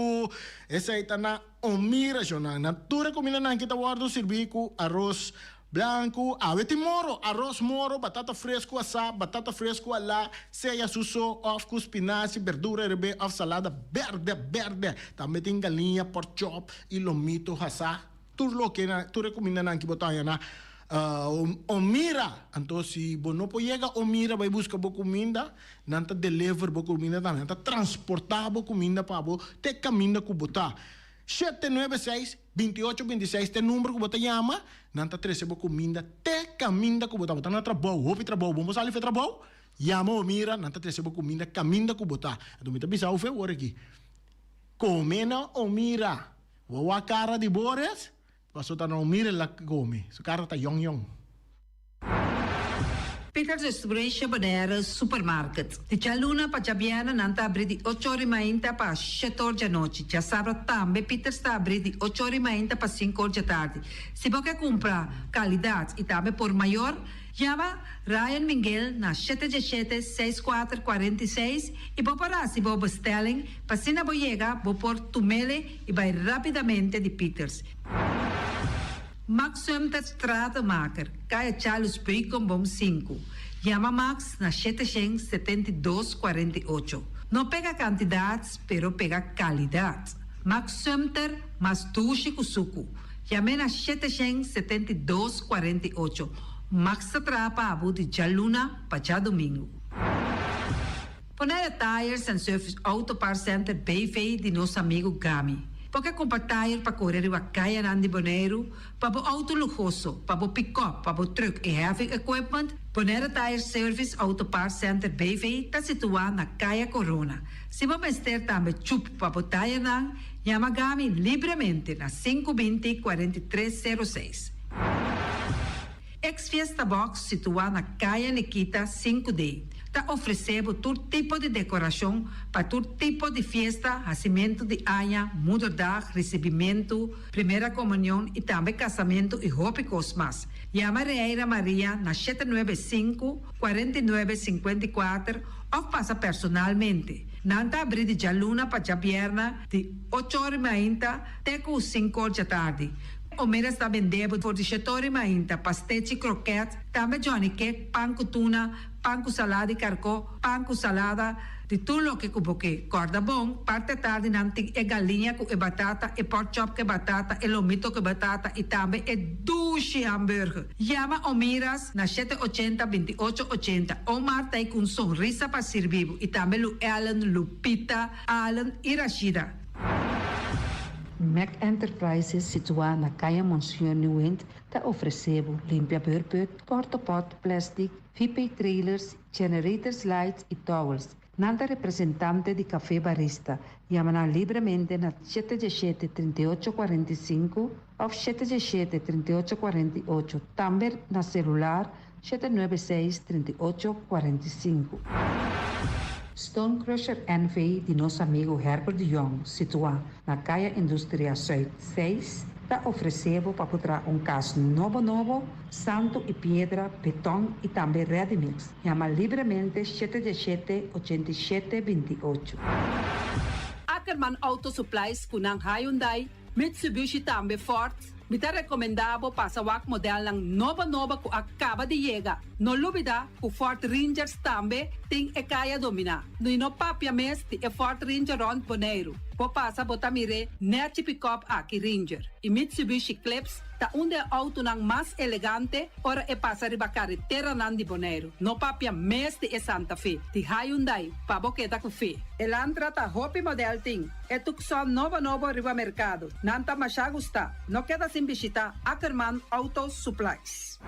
Essa aí tá na Omira, Jonan. Natura comida na kita guardo servir com arroz branco, avete moro, arroz moro, batata fresco assá, batata fresco lá, ceia suso, of com espinafre, verdura rebe, of salada verde. Também tem galinha, pork chop e lomito assá. Tudo que na, tu recomenda na que botar na Omira. Então se você não pode chegar Omira, vai buscar boa comida, não tá deliver boa comida também, não tá transportar boa comida para você ter caminho que botar. 796-2826, tem número que você chama, não tá recebendo comida, ter caminho que você botar na trabalho, houve trabalho, vamos sair para trabalho, chama Omira, não tá recebendo comida, caminho que botar. Então me tá pensando, foi agora aqui. Come na Omira, vou a cara de Boris. Passou a não mirar lá come. Sua cara está yong. Peter's Restaurant Bonaire Supermarket. De Chaluna para Jabiana nanta abrir de 8h30 para 7h da noite. Já sabe também Peter's está abrir de 8h30 para 5h da tarde. Se você comprar qualidade e também por maior, chama Ryan Miguel na 717-6446 e vou parar se vou bestelling, para se não chegar, vou pôr tumele e vai rapidamente de Peter's. Max Sumter Stratenmaker, Kaya Charles Bricom Bom 5. Chama Max na 772-48. Não pega quantidades, pero pega qualidade. Max Sumter, mas tushi kusuku. Chame na 772-48. Max Atrapa Abu de Jaluna, para domingo. Bonaire Tires and Service Auto Parts Center Bayfay de nosso amigo Gami. Porque comprar tire para correr a caia de Bonaire, para o auto luxuoso, para o pick-up, para o truck e heavy equipment, Bonaire Tire Service Auto Parts Center Bayfay está situado na Caia Corona. Se você ter também chup para o tire, chama Gami livremente na 520-4306. Ex-Fiesta Box situada na Caia Nikita 5D. Tá oferecendo todo tipo de decoração para todo tipo de festa, nascimento de anha, mudança, recebimento, primeira comunhão e também casamento e roupas mais. Llama Reira Maria na 795-4954 ou passa personalmente. Nanta abrir de jaluna para jabierna de 8h30 até 5h da tarde. O mês está vendendo por 17h30 pastéis e croquetes, também Johnny Cake, pão com tuna, pão com salada e carcó, pão com salada, de tudo o que cuboque. Corda bom, parte tarde nanti é galinha com batata, e pork chop com batata, e lomito com batata, e também é duche hambúrguer. Llama o Miras na 780-2880. O Marta aí com sonrisa para servir, e também o Ellen, Lupita, Alan e Rashida. Mac Enterprises, situada na Caia Monsenhor Nieuwend, está oferecendo limpia beurput, porta-pot, plastic, VP trailers, generators lights e towels. Nada representante de café barista. Llama livremente na 717-3845 ou 717-3848. Também na celular 796-3845. Stone Crusher NV de nosso amigo Herbert de Jong, situado na Caia Indústria Zuid 6, está oferecendo para botar caso novo, santo e pedra, betão e também ready-mix. Chama livremente 717-8728. Ackerman Auto Supplies kunang Hyundai, Mitsubishi também Ford. Me está recomendado para o modelo ng nova que acaba de chegar. No lubida, o Ford Rangers também tem e kaya dominar. No papia mes ti e Ford Ranger Ron Boneiro. Po passa botamire net pick-up aqui Ranger. E Mitsubishi Eclipse ta onde auto nang mas elegante ora e passa riba carretera nan di Boneiro. No papia mes ti e Santa Fe. Ti Hyundai pa boqueta ku fe. Elantra ta hopi model ting. E tukson novo riba mercado. Nanta masya gusta. No queda sin visita Ackerman Auto Supplies.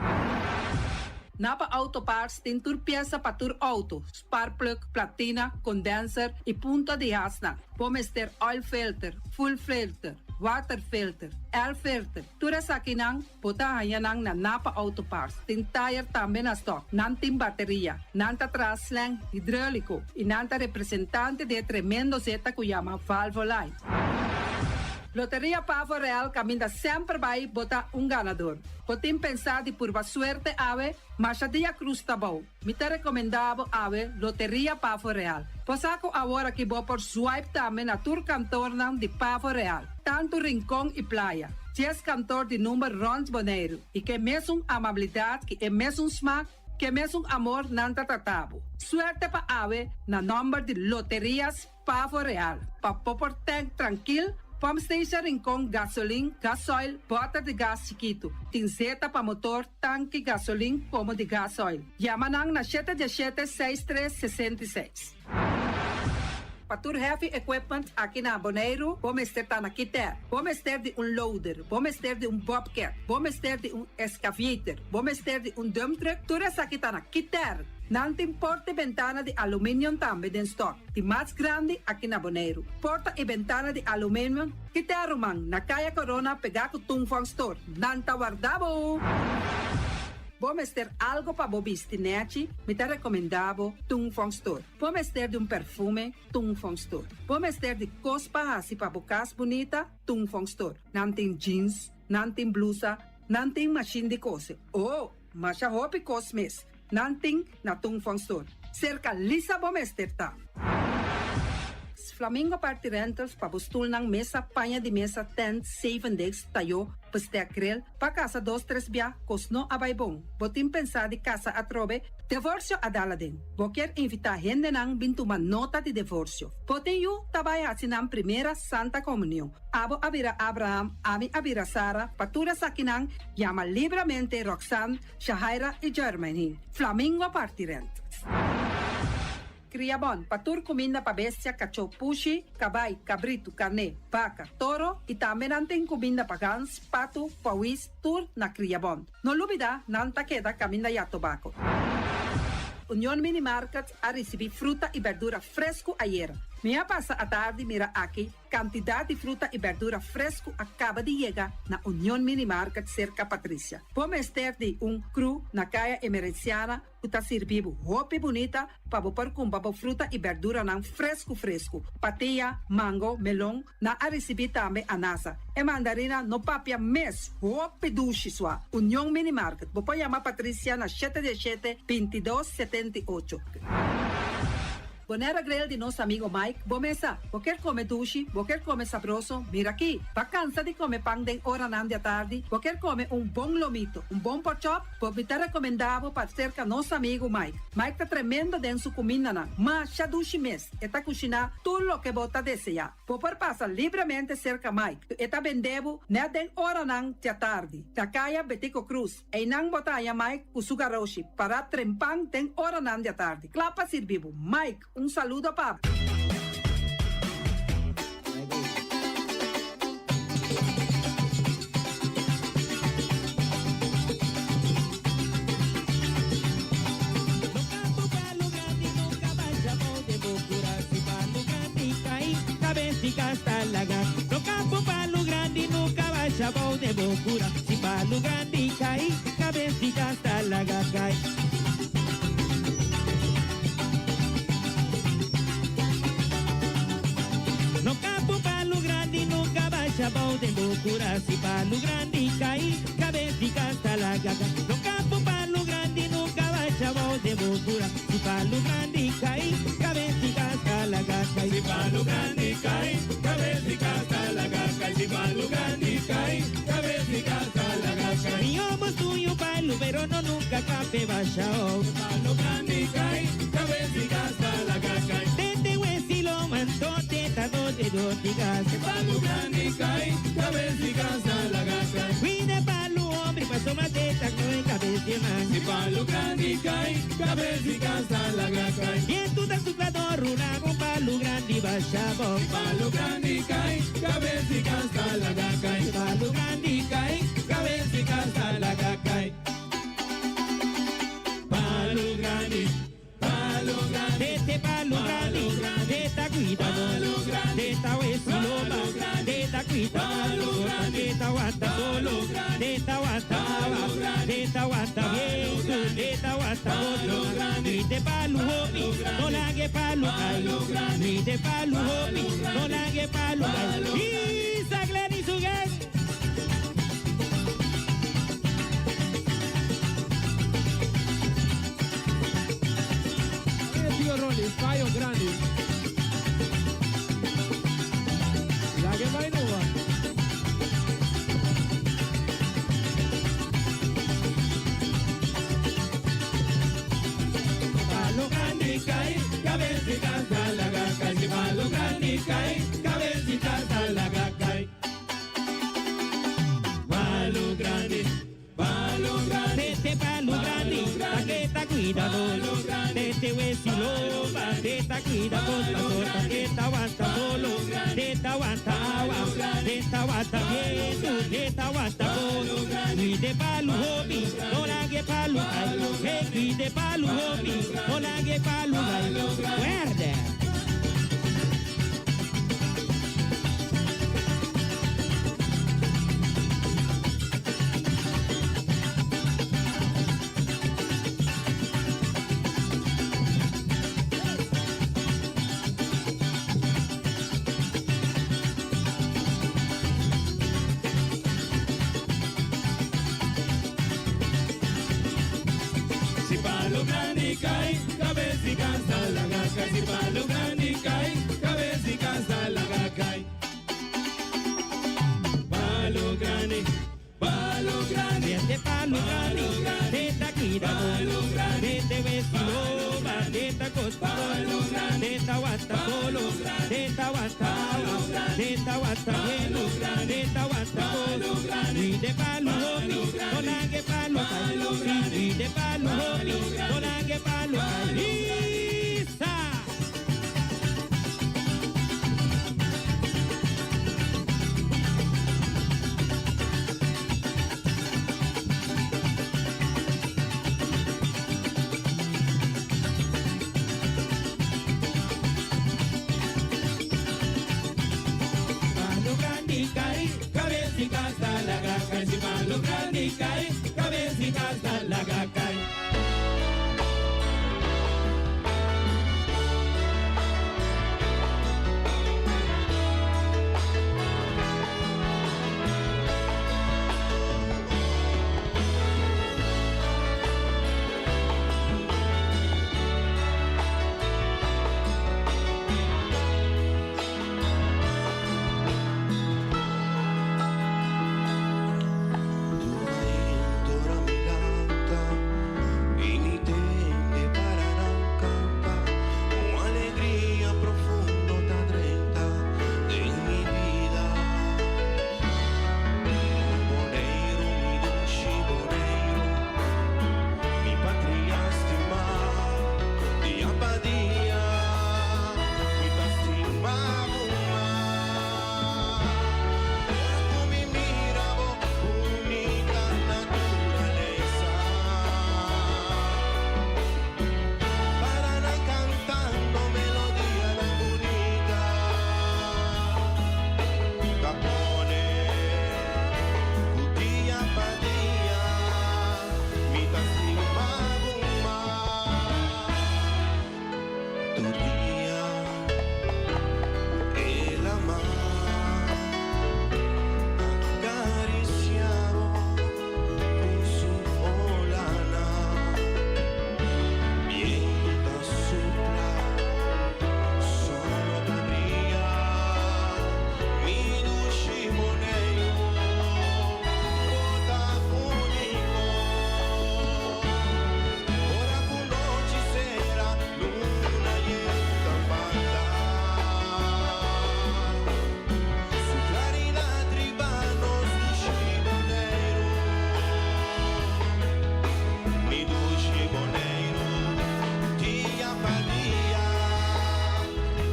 Napa Auto Parts tem tur pieza para tur auto, spark plug, platina, condenser e punta de hasna. Pomester oil filter, full filter, water filter, air filter. Tura sa kinang, puta hayanang na Napa Auto Parts. Tem tire também na stock, nanting bateria, nanta traslang, hidráulico e nanta representante de tremendo zeta que chama Valvoline. Loteria Pavo Real caminha sempre vai botar ganador. Podem pensar de pura suerte ave, mas a dia cruz tá bom. Me te recomendava ave Loteria Pavo Real. Posaco agora que vou por swipe também na tour cantor de Pavo Real. Tanto Rincón e Playa. 10 cantor de número Rons Boneiro. E que mesmo amabilidade, que é mesmo smack, que mesmo amor nanta tatabo. Suerte pa ave na número de Loterias Pavo Real. Pa popor tank tranquilo. Pump station Rincón, gasolina, gasoil, bota de gás chiquito. Tinzeta para motor, tanque, gasolina, como de gasoil. Yamanang na 717-6366. Patur Heavy Equipment aqui na Boneiro, vamos ter na Kiter. Vamos ter de loader, vamos ter de bobcat, vamos ter de excavator, vamos ter de dump truck. Tudo isso aqui na Kiter. Não tem porta e ventana de alumínio também em stock. De mais grande aqui na Boneiro. Porta e ventana de alumínio que te arrumam na Caia Corona pegar com Tungfang Store. Não tá guardado. Vamos ter algo para bobistinete, me te recomendavo Tungfang Store. Vamos ter de perfume, Tungfang Store. Vamos ter de cospa assim para bocas bonita, Tungfang Store. Não tem jeans, não tem blusa, não tem machine de coser. Oh, mas a roupa cosmes. Nanting na Tungfang Store. Cerca lisa bomester ta. Flamingo Party Rentals pa bustul ng mesa, panha de mesa, tent, 7 days, tayo, pasteakrel, pa casa 2-3 bia, kosno abay bong. Botim pensa di casa atrobe, divorcio adala din. Boker invita hende nang bintuman nota di divorcio. Poten yu tabay asinang primera Santa Comunión. Abo abira Abraham, ami abira Sara, patura sakinang, llama libremente Roxanne, Shahaira y Germaine. Flamingo Party Rentals. Criabon, patur comida pa bestia, cachorro, pushi, cabay, cabrito, carne, vaca, toro e também nantem comida pa gans, pato, pauis, tur na Criabon. No lubida, nanta queda caminda ya tobacco. União Mini Market a receber fruta e verdura fresco ayer. Minha passa a tarde mira aqui, quantidade de fruta e verdura fresco acaba de chegar na União Minimarket cerca Patrícia. Vamos ter de cru na caia emergenciana, que está servindo roupa bonita para pôr com fruta e verdura não fresco. Patia, mango, melão, na a receber também anasa. E mandarina no papia mês, roupa duche sua. União Minimarket. Vou chamar Patrícia na 717-2278. Bonera grill de nosso amigo Mike. Bomesa, você quer comer duche? Você quer comer sabroso? Mira aqui. Para cansar de comer pão de hora na tarde, você quer comer bom lomito, bom pork chop? Vou te recomendar para cerca nosso amigo Mike. Mike está tremendo dentro sua comida, mas já duche mês. Está cozinhando tudo o que você deseja. Você passa livremente cerca Mike. Está vendendo na den hora na tarde. Da caia Betico Cruz. E não botar Mike com sugar roshi para trempang den hora na tarde. Clapa servivo. Mike, saludo, Papa. No campo palo grande nunca vai chabão de bocura. Se palo grande cair, cabeça hasta la cai. No campo palo grande nunca vai chabão de bocura. Se palo grande cair, cabeça hasta la cai. No campo palo grande nunca vai chabão de bocura. Se palo grande cair, cabeça hasta la cai. Se palo grande cair, cabeça hasta la cai. Se palo grande cair, cabeça hasta la cai. Mi homo suyo palo, pero no nunca cape bachao. Se palo grande cair, cabeça hasta la cai. Tete huesilo manto, teta dote dotigas. Se palo grande cair, cabeça hasta la cai. Cuide palo hombre, paso más teta con cabeça man. Se palo grande cair, cabeça hasta la cai. Bien tu da su plato runa con palo grande bachao. Se palo grande cair, cabeça hasta la cai. Se palo grande cair, cabeça hasta la cai. Palo grande, palo grande, tete palo grande, teta cuida, teta huesiloba, teta cuida, teta guata solo, teta guata baba, teta guata bien, teta guata bolo, grite palo hopi, no la que palo cayo, grite palo hopi, no la que palo cayo, y saglen y sugen. Paio grande. Ya que vai no va. Palo grande cae, cabecita hasta la gaca. Si palo grande cae, cabecita hasta la gaca. Palo grande, palo grande. Este palo grande, paqueta cuidado. Tete huesiloba, teta cuida costa corta, teta aguanta solo, teta aguanta agua, teta aguanta viento, teta aguanta bolo, cuide palo hopi, no la que palo cae, cuide palo hopi, no la que palo cae, guarda. tu día el amar acariciado por su polana mientras sopla solo brilla mi dulce boneiro protagónico ora con noche será luna y estampada su claridad tribanos dulce boneiro mi dulce boneiro dia para dia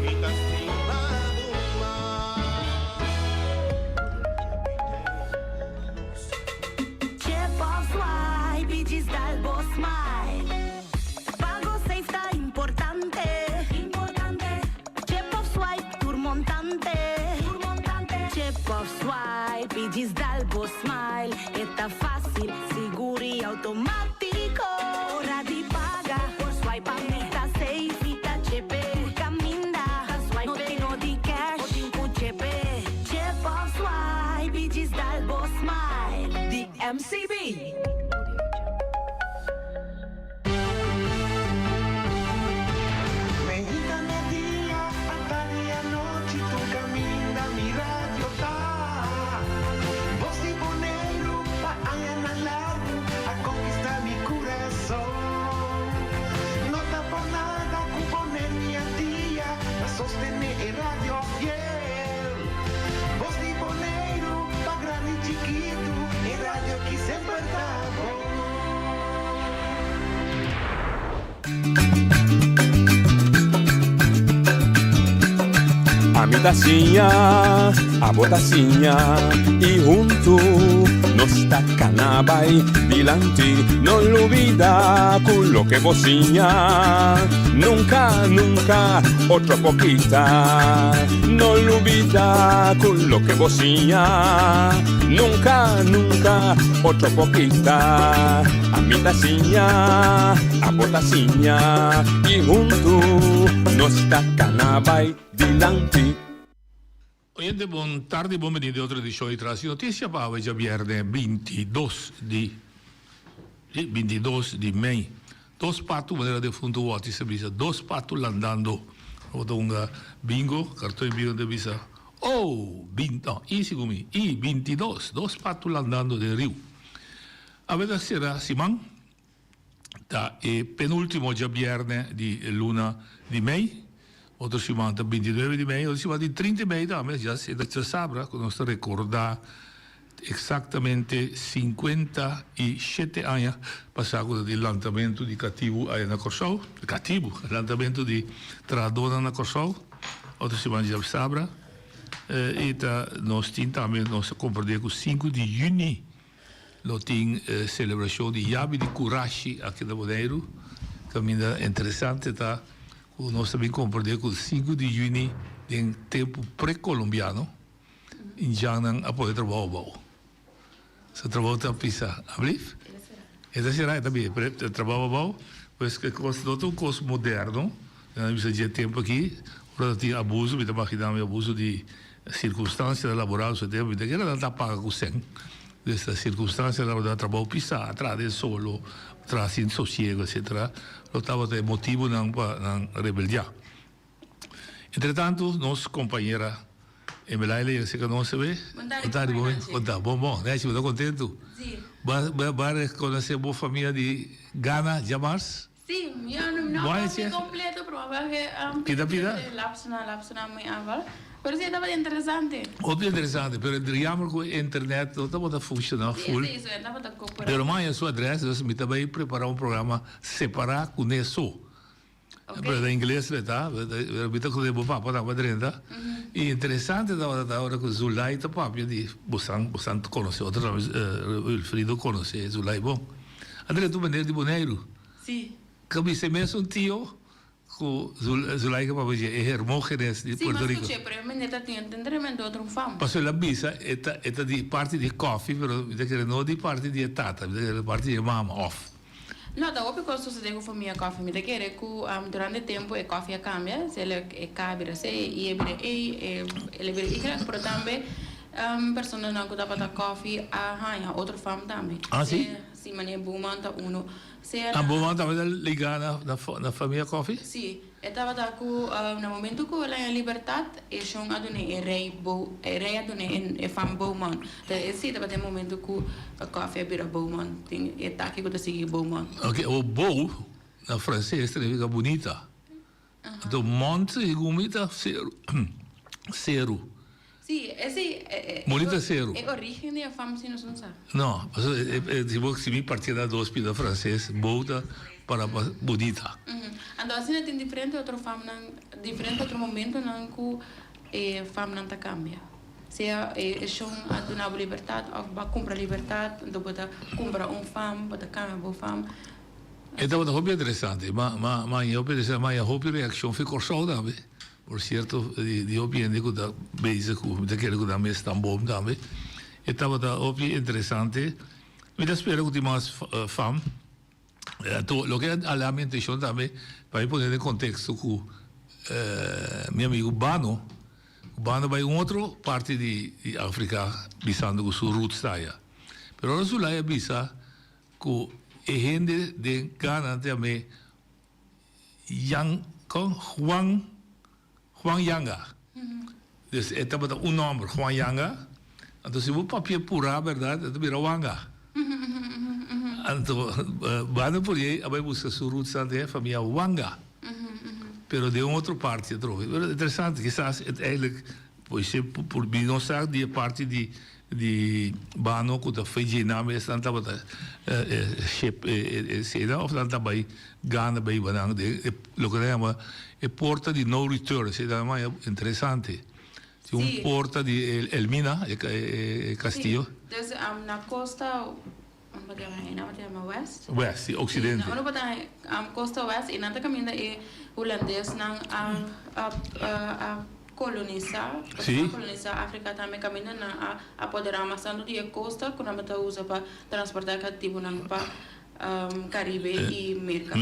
mi tastima do mar Ce poți mai bicis d'albo smile Pago safe ta importante Ce poți swipe turmontante Ce poți swipe bicis d'albo smile E ta fácil, siguri automatico Ora di paga Por swipe a mita safe Ita CP Caminda Swipe no di cash Cu CP Ce poți swipe bicis d'albo smile The MCB. Medita mi día, hasta día noche tu camina mi radio tá. Voz de boneiro, pa allá largo, a conquistar mi corazón. No está por nada con poner mi día, a sostener el radio fiel. Voz de boneiro, pa grande y chiquito, el radio que siempre está bom. A mi tacinha, a botacinha e junto nos tacanabay dilante, no olvida con lo que bocinha, nunca, nunca otra poquita, no olvida con lo que bocinha, nunca, nunca otra poquita, a mi tacinha, a botacinha e junto nos tacanabay dilante. Oyente, buon tardi, buon venite oltre di show di trasi notizia pa già viernes 22 di mei. Dos patu manera de funto wati se bisa dos patu landando. Oto unga bingo, cartone bingo de bisa. Oh, no, easy come i 22, dos patu landando de Rio. Avete sera Simon da penultimo già viernes di luna di mei. Otro semana 29 di mei, otro semana 30 di mei, già si sabrà, con nostro ricorda esattamente 57 anni passato dal lanzamento di Cattivo a Corsau, Cattivo, il lanzamento di Tradona a Corsau, otro semana già sabrà, e nos tintamento nos comprende con 5 di giugno, lo tin celebrazione di Yabi di Curashi a Boneiro, cammina interessante ta nós também compreendemos que o 5 de junho em tempo pré-colombiano em Janan a poder trabalhar. Se trabalha a pisa, ablif? Essa será também trabalhar, pois que considera um curso moderno, nós temos tempo aqui, para ter abuso, me imaginamos abuso de circunstâncias laborais, tempo, que era da paga com 100. Dessa circunstância laboral trabalho pisa, atrás de solo, atrás sem sossego, etc. Lo estava de motivo na rebeldia. Entretanto, nossa companheira Emelaile, você que não se vê? Bom, né? Você está contente? Sim. Vai conhecer a boa família de Ghana, Jamars? Sim, eu não é completo, provavelmente. Pida? Lapsuna, muito aval. Pero sí, estaba interessante. Muito interessante, pero digamos que a internet não estava funcionando full. Sim, estava a comprar. Pero mais a sua adressa, nós também preparar programa separado com isso. Pero em inglês, tá? Eu me toco de boa para madrinha. E interessante da hora que Zulai tá papo de Busan conhece outra vez, Wilfrido conhece Zulai bom. André, tu maneira de Boneiro? Sim. Que se mesmo tio com Zulai que papo é Hermógenes de Puerto Rico. Sim, mas escutei, pero eu tinha entendimento outro fam. Passou a visa, é de parte de coffee, pero de que não de parte de tata, de parte de mama off. No, da opi cosa succede con mia coffee. Mi chiede che durante il tempo e coffee cambia, se le cambia, se e le bere però tambe persone non dapat coffee a hanya outro fam tambe. Ah, sì? Sì, ma ne bumanta uno. Se A bom momento da ligada na família coffee? Sì, e stava da ku nel momento che la libertà e sono adune e rei adune e fam bowman. E sì, stava nel momento che coffee bira bowman, e taki ko da sigi bowman. Ok, o bow na francês significa bonita. Então monte e gomita cero. Sì, sì. Bonita cero. E origine a fam sino son sa. No, se mi partia da hospital francês, bouta para bonita. Ando assim tem diferente outro fam nan diferente outro momento nan ku e fam nan ta cambia. Se é schon ad una libertà of ba compra libertà, do bota compra fam, bota cambia bo fam. Então, é muito interessante, mas eu hoop reação ficou só também. Por certo, die opinião que está bezig, dat keer que daarmee staan boom daarmee. Het was dat opie interessante. Me dat spelen que mais fam. Lo que a la mente yo también para poner en contexto que mi amigo Bano vai outra parte de África visando com sua roots allá. Pero ahora su la visa que gente de Ghana também Juan Yanga. Dus het was un nombre, Juan Yanga. Entonces, si vos papier pura, ¿verdad? Het is Wanga. Entonces, Bano por ahí, a buscar su roots de familia Wanga. Pero de outra parte, trouxe. Interessante, quizás het eigenlijk, por mim não sabe, die parte de Bano, que da Fijiname, estão também, of dan daarbij Ghana bij Banang, lo que se llama porta de no return, se llama interessante. Un porta de Elmina, Castillo. Sí. Dus na costa, west? West, sí, occidente. Ano ba tayo, costa west, inanta kami na holandês nang colonizar, colonizar África também caminha na apoderar mas tanto de costa quando a gente usa para transportar cativo nang pa Caribe e América.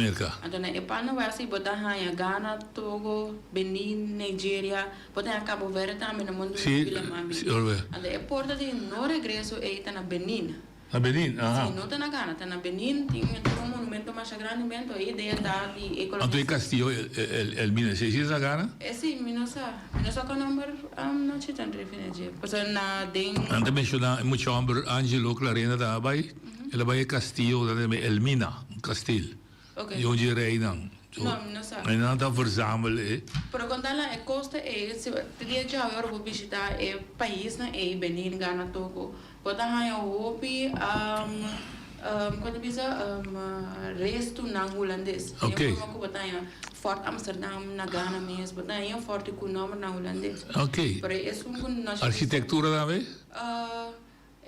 Então é para não vai se botar a Ghana, Togo, Benin, Nigeria, botar a Cabo Verde também no mundo do Então é porta de no regresso é tá na Benin. A Benin, Sim, não está na Ghana, está na Benin, tem um monumento mais grande, a ideia está de economia. Então, Castillo, Elmina, se diz a Ghana? Sim, não sei qual número, não sei tanto referência. Porque na den... Antes mencionar, muito homem, Angelo Clarena da Abai, ela vai Castillo, da Elmina, um castelo. Ok. E onde reinam. Não sei. En dan dat verzamelen. Pero quando ela é costa, se teria já eu vou visitar é país na é Benin, Ghana, Togo. Quando a hopi quando bisa resto na holandês. Ok. Eu vou botar Fort Amsterdam na Ghana mesmo, botar aí forte com nome na holandês. Ok. Pero é um Arquitectura também?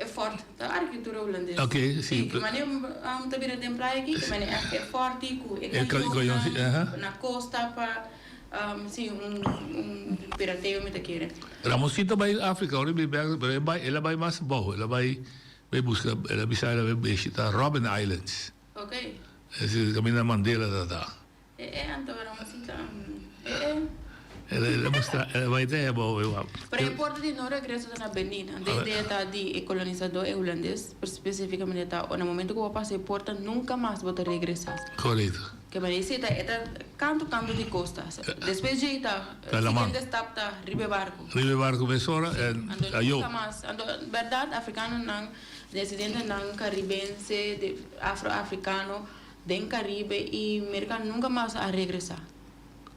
É forte, a arquitetura holandesa. Ok, sim. Mas eu também tem praia aqui, mas é forte, na costa para sim pirateio me querer. Ramosita vai África, ela vai mais boa, ela vai buscar, ela vai visitar Robben Islands. Ok. Esse caminho Mandela da. Então Ramosita ela vai ter boa. Pero é porta de no regresso na Benin, a ideia tá de colonizador holandês, especificamente tá no momento que eu passei porta nunca mais vou regressar. Correto. Que me dice é canto de costa. Depois de tá, seguinte etapa tá Ribe Barco. Ribe Barco Besora nunca mais. Verdade, africano não, descendente não caribense, de afro-africano, den Caribe e americano nunca mais a regressar.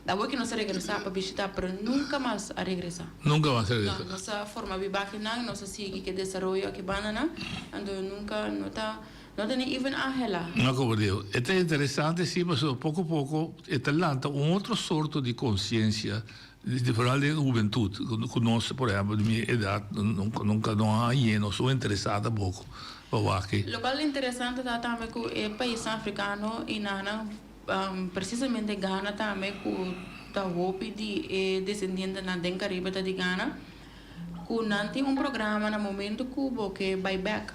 Da que não se regressar para visitar, mas nunca mais a regressar. Nunca mais a regressar. Não, nossa forma de viver não, nossa sigue que desenvolve aqui banana, então nunca não tá não tem even ahela. Não, como digo, é interessante sim, mas pouco a pouco está lanta outra sorte de consciência de falar de juventude. Conosco, por exemplo, de minha idade, nunca não há ninguém, não sou interessado pouco. O qual é interessante também que o país africano e nana precisamente Ghana também com da hope de descendente na den Caribe de Ghana, que não tem programa no momento que buyback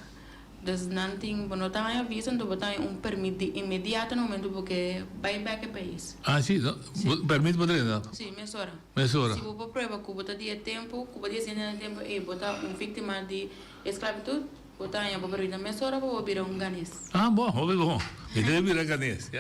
Dus nanting bonotanya visa do botanya permit de imediato no momento porque vai back ao país. Ah, sim, não? Permite para treinar? Sim, mesora. Mesora. Se você prova que você tem tempo, que você tem tempo e botar vítima de esclavitud, botar em a mesora para virar ganês. Ah, bom, bom. Me deve virar ganês.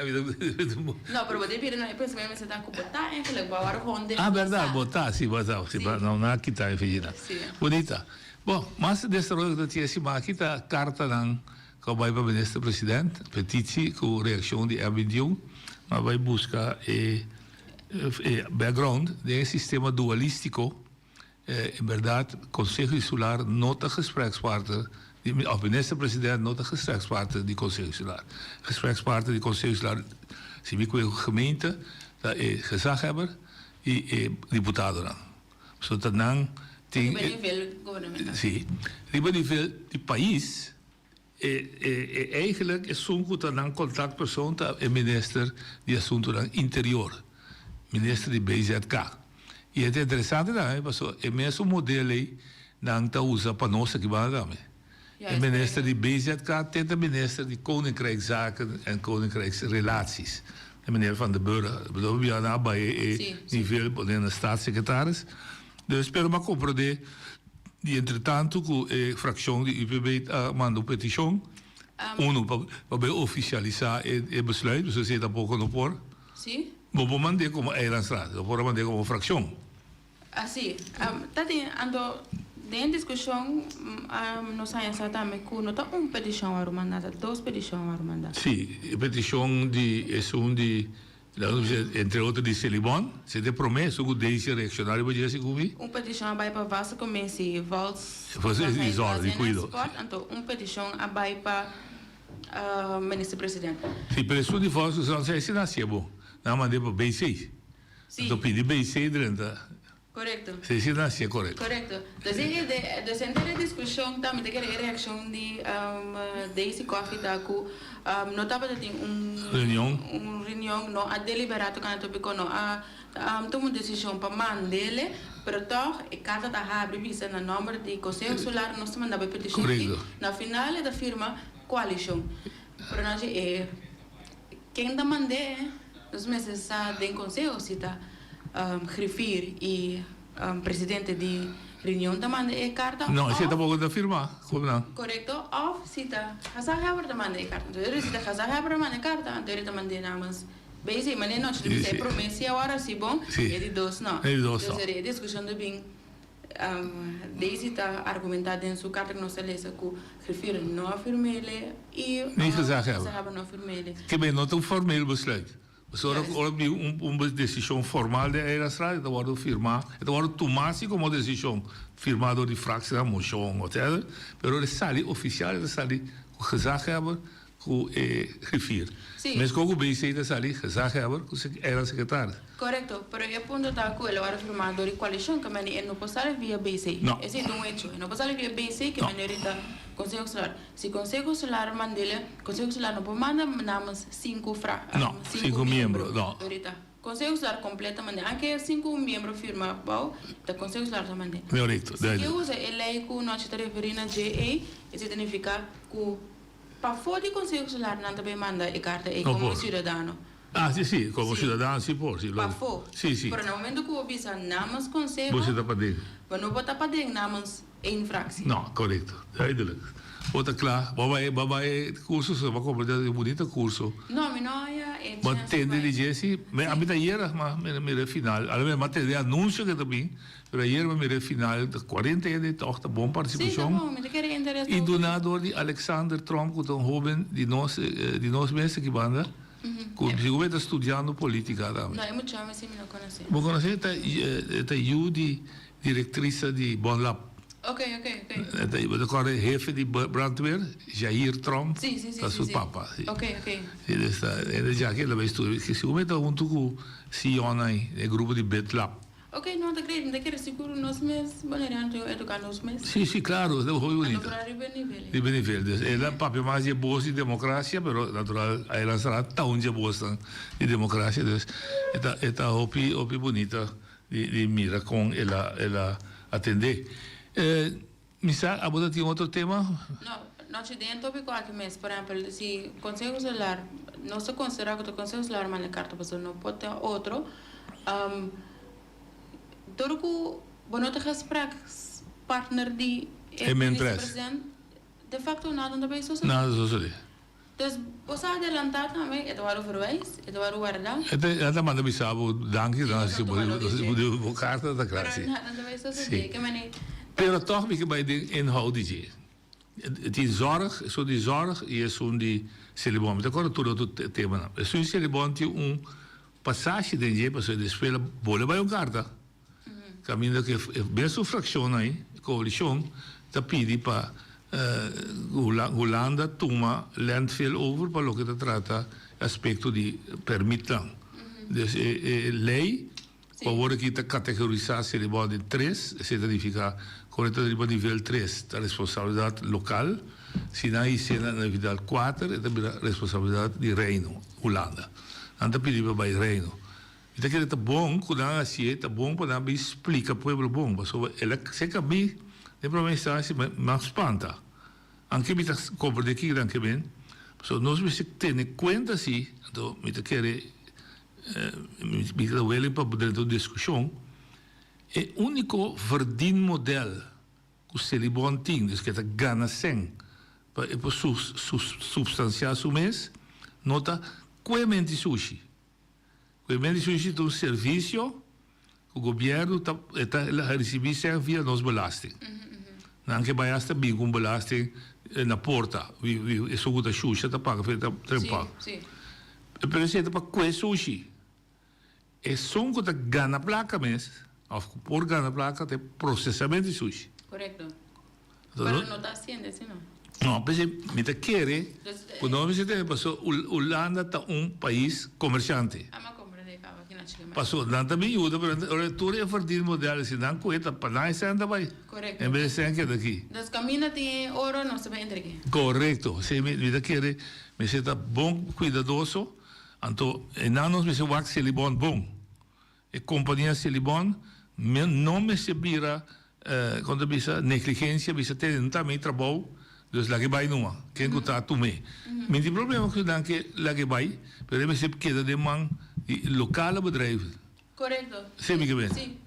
Não, para você virar, eu penso que você está com botar em que levar onde. Ah, verdade, botar, sim, botar. Não, não aqui está, filha. Bonita. Bom, mas dessa hora que tinha esse aqui está carta não que vai para o ministro-presidente, petição com reação de Abidjan, mas vai buscar background de sistema dualístico. Em verdade, Conselho Insular nota gesprekspartner, of minister-president nota gesprekspartner die Conselho Insular. Gesprekspartner die Conselho Insular, zie ik wel gemeente, dat is gezaghebber en deputado dan. Zodat dan sim, riba nível de país eigenlijk is zo'n goed dan contactpersoon dat een minister die assunto dan interior, minister de BZK. E é interessante também, porque é mesmo modelo não está usa para nós aqui para também. O minister de BZK tem o minister de Koninkrijkszaken en Koninkrijksrelaties. De meneer Van den Burg, bedoel je aan bij nível de staatssecretaris. Dus per uma compreender die entretanto com fração de UPB mandou petição para oficializar o besluit, dus ze dat pouco no por. Sim. Vou mandar como Eilandstraat, vou mandar como fração. Assim, tá ando dentro discussão nós saímos também com nota petição arrumada, 2 petições arrumadas. Sim, petição de de entre outros de Celibon, se de promessa o desde reaccionário vai dizer comigo. Petição vai para vasta comece vols. Fazer desordem, cuido. Então, petição vai para ministro-presidente. Sim, pressão de voz usando se nasce bom. Não mandei para B6. Então pedi B6 durante. Correto. Se nasce correto. Correto. Dus entre a discussão também tem a reação de Daisy Coffee da cu notava que tem reunião no a deliberado que não tópico no a tomou decisão para mandele, pero toch e cada da abre visa na número de Conselho Solar nós mandava petição na final da firma coalition. Pero nós quem da mandé os meses sa den Conselho cita grifir e presidente de reunião da manda e carta. Não, você está pouco da firma, como não? Correto. Of cita Hazaghaber da manda e carta. Então cita Hazaghaber da manda e carta, então ele da manda namens. Bem, mas nem nós temos promessa agora se bom. Ele dos não. Ele dos não. Então a discussão de bem Daisy está argumentando em sua carta que não se lesa que grifir não afirmele e nem Hazaghaber não afirmele. Que bem não tão formal besluit. Ora uma decisão formal de Eilandstraat, dat wordt firma, dat wordt automatiskt como decisão firmada de fractie, moção, etc. Pero ele sai oficial, ele sai com gezaghebber, com griffier. Mas com o BC, ele sai gezaghebber, com o secretário. Correto, pero eu ponto tá com ele agora firmado de coalição que mani não passar via BC. Não. Esse é um hecho. Não passar via BC que mani está Conselho Solar. Se Conselho Solar mandele, Conselho Solar não pode mandar namas 5 membros. Não. Ahorita. Conselho Solar completamente. Anche 5 membros firma bom, da Conselho Solar também. Correto. Se que usa ele aí com nós está referindo a GA, isso significa que para fora do Conselho Solar não também manda e carta e como cidadão. Ah, sì, come cittadino si può, sì. Sì. Però nel momento che ho visto namens conselho, você está para dentro. Maar não pode para dentro namens infractie. Não, correto. Duidelijk. Wordt klaar. Waarbij cursus, wat komt er een bonito curso. No, mi noia e maar tende di Jesse, a mim ieri, ma me final. Allora, ma te de anuncio che também, pero ieri me final de 40 jaar toch de bom participação. Sim, tá bom, me queria interessar. E donador de Alexander Trump, que um jovem de nós mesmos que banda. Siccome sta studiando politica no, è molto ma se mi non conosce. Ma conoscete di direttrice di Bonlab. Ok. De jefe di brandweer, Jair Trump. Sì. Dat is suo papa. Sì. Ok. E già che l'aveva studiato, che siccome sta junto con Siona, il gruppo di BetLab. Ok, não te creio, não quero seguro nos meses, maneirando educar nos meses. Sì, claro, è molto bonito. Di benefeli. E la proprio ma è buona di democrazia, però naturale era sarà un je buona di democrazia, dus è hopi bonita di mira con e la attende. Mi sa, abbiamo un altro tema? No, nós dentro de qualquer mês, por exemplo, se consegue celular, não se considera que o consegue celular mas a carta pessoa não pode ter outro, todo que bueno te gesprek partner die presidente, de facto nada não vai suceder. Nada sucede. Dus você adelantar também, é do verwijs, é do guardar. Até manda me sabe, danke, dan se de carta da classe. Nada vai suceder, que maneira. Pero toch ben ik bij de inhoud die die zorg, zo die zorg is zo'n die celebon. Met akkoord tot het thema. Zo'n celebon die passage den je pas de spelen bolle bij een carta. Camino que bem sua fração aí, coalição, tá pedi para Holanda toma landfill over para o que trata aspecto de permitam. Dus lei para worden que categorizar celebon de 3, significa correto de nível 3, a responsabilidade local, se não é na nível 4, é a responsabilidade de Reino, Holanda. Anda pedi para o Reino. Então, que é bom, quando a gente é bom para me explicar para o povo bom, mas ela se cabe de promessa mais espanta. Anche me compra de aqui que bem, so nós me tem conta assim, então me querer me dá wel para poder ter discussão. É único verdien model que se lhe bom tem, dus que tá gana sem para substanciar o mês, nota coemente sushi. Coemente sushi é um serviço que o governo está recebendo via nos belasting. Não que vai estar bem com belasting na porta, isso que a sushi está paga para trempar. Por exemplo, para coe sushi, é só que está ganha placa mesmo, ou por ganha placa tem processamento de sushi. Correto. Para não está sendo assim, não? Não, mas me te quer, quando nós temos Holanda é país comerciante. Passou, não também ajuda, mas tudo é verdade modelo, se não coeta para não ser anda vai. Correto. Em vez de ser daqui. Das caminha tem ouro não se vai entregar. Correto. Se me quer, me senta bom, cuidadoso, então não nos me se wax se bom. E companhia se bom, não me se vira quando bisa negligência, bisa ter também trabalho. Dus lagi bay numa, quem que tá tume. Mas o problema que dan que lagi bay, pero ele se queda de man local bedrijf. Correto. Sim, que bem. Sim.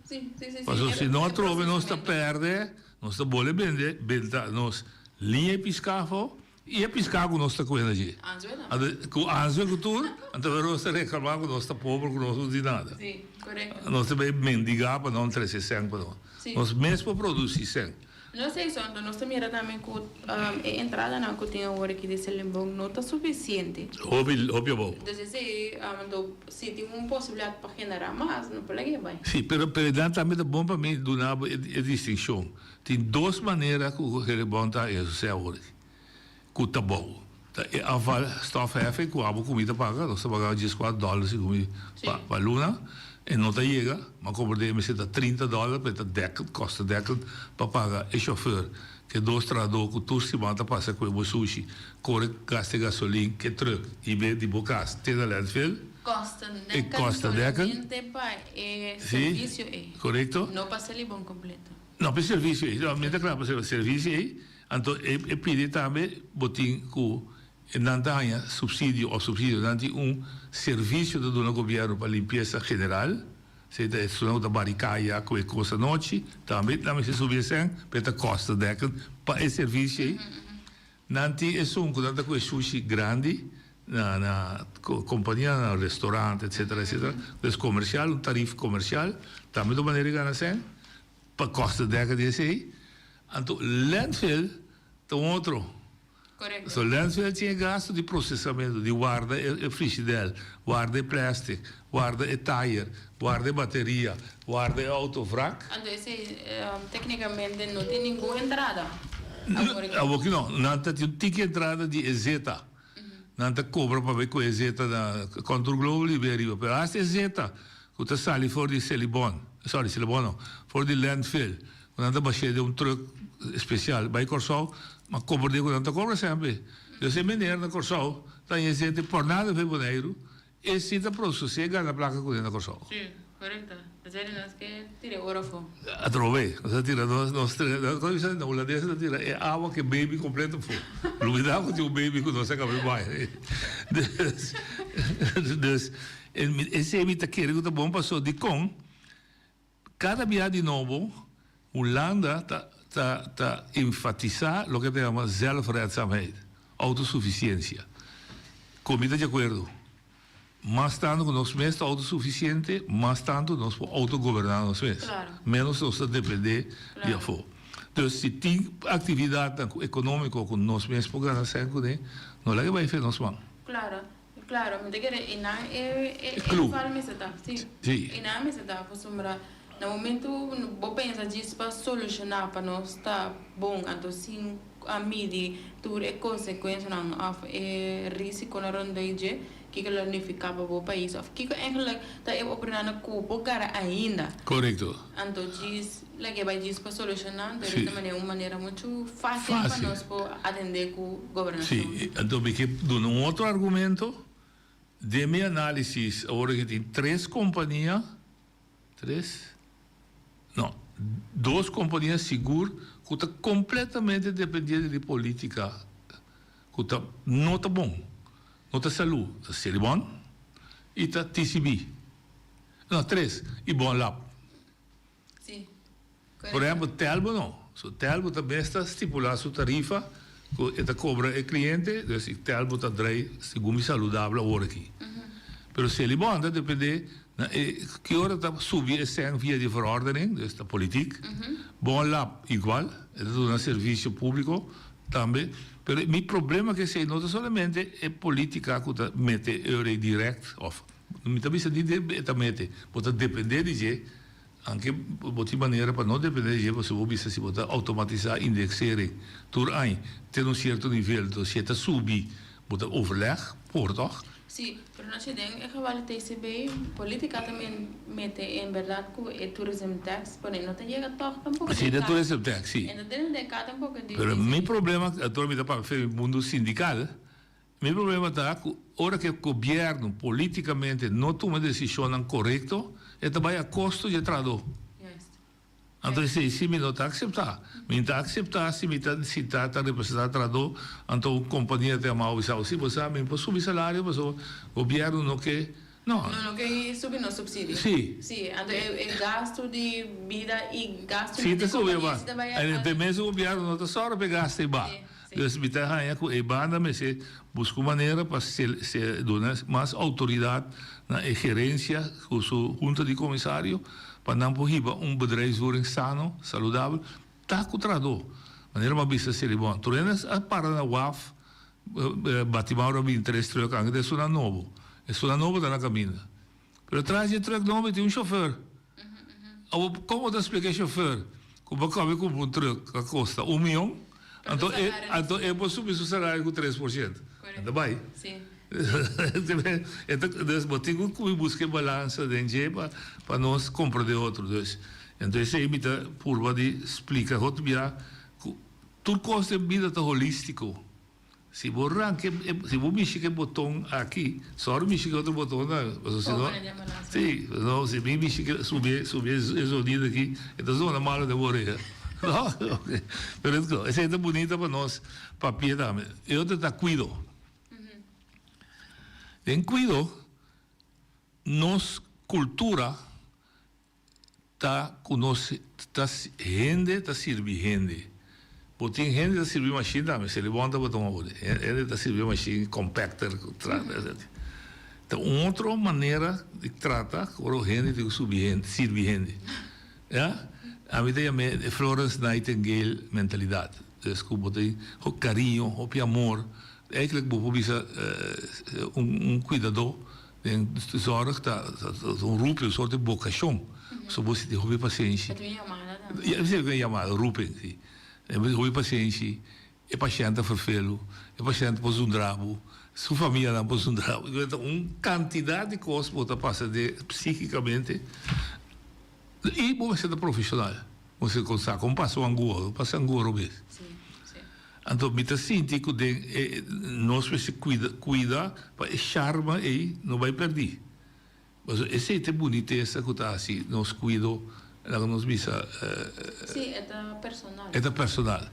Mas se nós trove nós tá perde, nós tá bole bende, benta nós linha piscavo e piscavo nós tá coisa aqui. Com anjo cultura, então nós tá reclamar que nós tá pobre, que nós não tem nada. Sim, correto. Nós também mendigar para não trazer sangue para nós. Nós mesmo produzir sangue. Não sei só, nós também também que a entrada na que tem agora aqui de Selembong não está suficiente. Óbvio bom. Então, se tem uma possibilidade para generar mais, não pode ir bem. Sim, mas também é bom para mim dar a distinção. Tem duas maneiras que o Selembong está agora. Que está bom. A stof que a comida paga, nós pagamos $14 para a luna. E não está chega, mas como de me senta $30 para dekel, custa dekel para pagar o chauffeur que dois traduz que tu se manda passa com o sushi, corre gasta gasolina que truck e vê de bocas, tem na landfill. Costa dekel. É serviço aí. Correto? Não passa ali bom completo. Não para serviço aí, não me declara para serviço aí. Então é pedir também botin que não tenha subsídio ou subsídio não tem serviço do governo para limpeza geral, se é só da barricaia com coisa noite, também se subvenção para costa decken para esse serviço aí. Não tem é só quando com sushi grande na companhia, no restaurante, etc. Dus comercial, tarifa comercial, também de maneira que não sei, para costa decken desse aí. Então landfill tem outro. Correto. So landfill tinha gasto de processamento, de guarda e frigideira, guarda e plástico, guarda e tire, guarda e bateria, guarda e autovrac. Então, tecnicamente não tem nenhuma entrada. Não tem um ticket entrada de EZeta. Não tem cobra para ver com EZeta da Control Global Liberia. Mas a EZeta, que está sali fora de Selibon, não, fora de landfill, quando está baixando de truck especial, vai Corsol, mas cobra de quando cobra sempre. Eu sei mineiro na Corsol, tem gente por nada ver boneiro, e se está para sossega na placa com dentro da Corsol. Correcto. Entonces, no es que tire oro fo. A trove, você tira nós coisa não, lá dentro tira é água que baby completo fo. Lugar que o baby que nós acaba vai. Dus esse evita que tá bom passou de com cada dia de novo Holanda tá enfatizar o que chama zelfredzaamheid, autossuficiência. Comida de acordo. Mais tanto que nós mesmos autossuficiente, mais tanto nós podemos autogovernar nós mesmos. Claro. Menos nós depender de fora. Então, se tem atividade econômica que nós mesmos podemos fazer, não é que vai fazer nós mãos. Claro, claro. Me diga, e na clube. Sim. Sim. E na mesa da sombra. No momento, vou pensar disso para solucionar para nós estar bom, então sim a medir tudo é consequência não é risco na ronda de que ela unificar para o país, of que eigenlijk tá eu operando com o cara ainda. Correto. Então diz, que vai dizer para solucionar de uma maneira muito fácil para nós atender com o governação. Sim, então porque dando outro argumento de minha análise, agora que tem duas companhias seguras que estão completamente dependentes de política que não está bom, não está saúde, está Celibon e está TCB. Não, 3, e Bom Lab. Sim. Por exemplo, Telbo não. Telbo também está estipulando sua tarifa, que está cobra o cliente, então Telbo está drei, segundo saludável agora aqui. Mas Celibon está depender que hora está subir essa via de verordening, dus de politiek. Bom Lab igual, é um serviço público também. Mas o problema é que se não somente é política que mete euro direct, ou não também se mete, pode depender de je, anche de maneira para não depender de je, você pode automatizar indexering, door aan, ten um certo nível, então se está subir, pode overleg, por toch? Sim, mas nós temos que falar de TCB, política também mete em verdade que o tourism tax, porém não tem chega toque tampouco. Sim, o tourism tax, sim. Não tem de cá tampouco de. Mas o meu problema, atualmente para o mundo sindical, meu problema está que hora que o governo politicamente não toma decisão correta, é também a custo de trabalho. Então, se me não está aceitar, me está aceitar, se me está representar trabalho, então a companhia tem mal avisado, se você me pode subir salário, mas o governo não quer. Não quer subir no subsídio. Sim. Sim, então é gasto de vida e gasto de companhia. Sim, também o governo não está só para gastar e bar. Então, me está ganhando com a banda, mas se busca maneira para se dar mais autoridade na gerência, com sua junta de comissário, para não poder bedrijfsvoering sano, saudável, está com o trabalho. Maneira uma vista ser bom. Tu eres a para na UAF, Batimauro 23 truck, anche adesso una novo. E sulla novo da na cammina. Però atrás de truck novo tem chauffeur. Como te explica chauffeur? Como come com um truck que custa 1 milhão, então é posso subir o salário com 3%. Ainda bem? Sim. Então, tenho que buscar balança dentro para nós comprar de outros. Então, essa imita curva de explica o que é tudo custa de vida tá holístico. Se você mexer o botão aqui, só mexer outro botão, sim, não, se me mexer subir esonido aqui, então não é malo de morrer. Mas essa é bonita para nós, papel também. Eu te cuido. Em cuido, nos cultura tá conosco, tá gente tá servindo. Tem gente que serve machine também, se levanta para tomar banho. Ele tá servindo machine compactor, então outra maneira de tratar, quando gente tem que subir, servir gente, a mim tem Florence Nightingale mentalidade, desculpa tem o carinho, o amor. Eigenlijk bijvoorbeeld cuidador de zorg, een roeping, een soort vocação. Zo moet je die goede paciëntie. Ja, dat is een chamada, roeping. Een goede paciëntie, e paciënte vervelo, e paciënte pos drabo, sua família não pos drabo. Quantidade de coisas pode passar de psiquicamente e você é profissional. Você consegue, como passa angolo, passa angolo mesmo. Então, me sinto que nós precisamos cuidar para o charme e não vai perder. Mas esse é bonito essa que está assim, nos cuido, nos visa. Sim, é personal. É personal.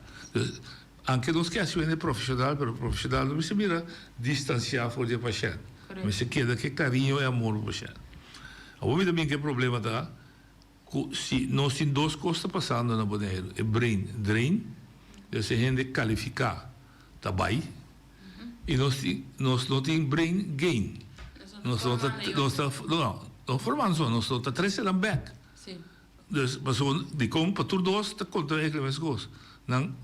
Anche non scherzo è professional, però professional non si mira distanciare fuori dal paziente. Ma si chiede che carinho e amore per il paziente. Allora, também che problema da se non si due cose passando na Bonaire, è brain drain, e se gente qualifica tabai, e non tem brain gain. Non formando, non sto tre se back. Sì. Dus, maar zo, die komen per toer dos, dat komt er eigenlijk met goos. Dan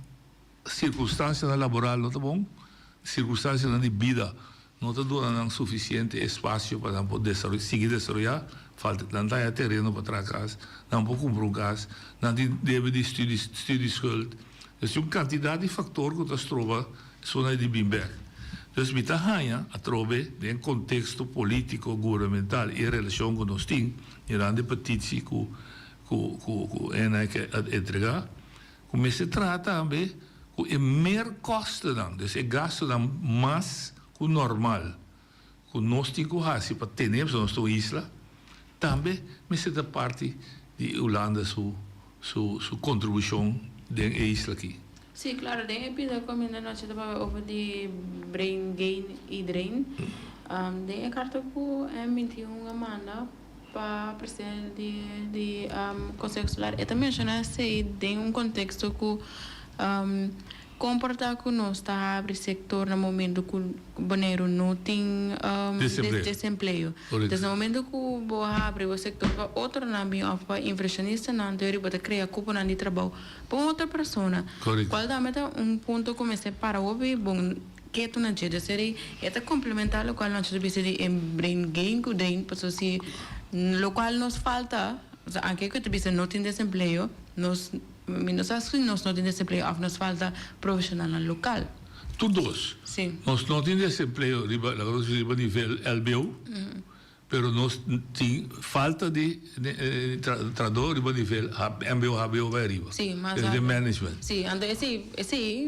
circunstâncias laboral não tá bom, circunstâncias na vida não tá dando suficiente espaço para poder seguir desarrollar, falta não tá terreno para trás, não pode comprar casa, não tem deve de studieskuld. Dus uma quantidade de fatores que nós trova só de bimber. Dus met a hanha a trove de contexto político, governamental e relação com nós tem, e de petitie com que entregar, como se trata também com meer kosten dan, dus ik gasto dan mais que normal, com nós temos que fazer para ter nós na isla, também me se da parte de Holanda sua contribuição da isla aqui. Sim, claro, tem episódio como ainda nós estamos over de brain gain e drain. Tem a carta com M21 Amanda para presidente de Conselho Escolar. E também mencionar se tem contexto que comportar que nós está abre sector no momento que o Bonaire não tem desemprego. Então, no momento que o abre o sector para outro nome para inversionista não teoria para criar cupo de trabalho para outra pessoa. Qual é ponto comecei para ouvir bom que tu não diz seria é complementar o qual nós precisamos de brain gain com drain para se lo qual nos falta, anche que tu não tem desemprego nós nós não temos desemprego, nos falta profissional no local. Todos. Sim. Nós não temos desemprego a nível LBO, pero nós temos falta de tradutor a nível MBO, HBO vai arriba. Sim, mas de management. Sim, então esse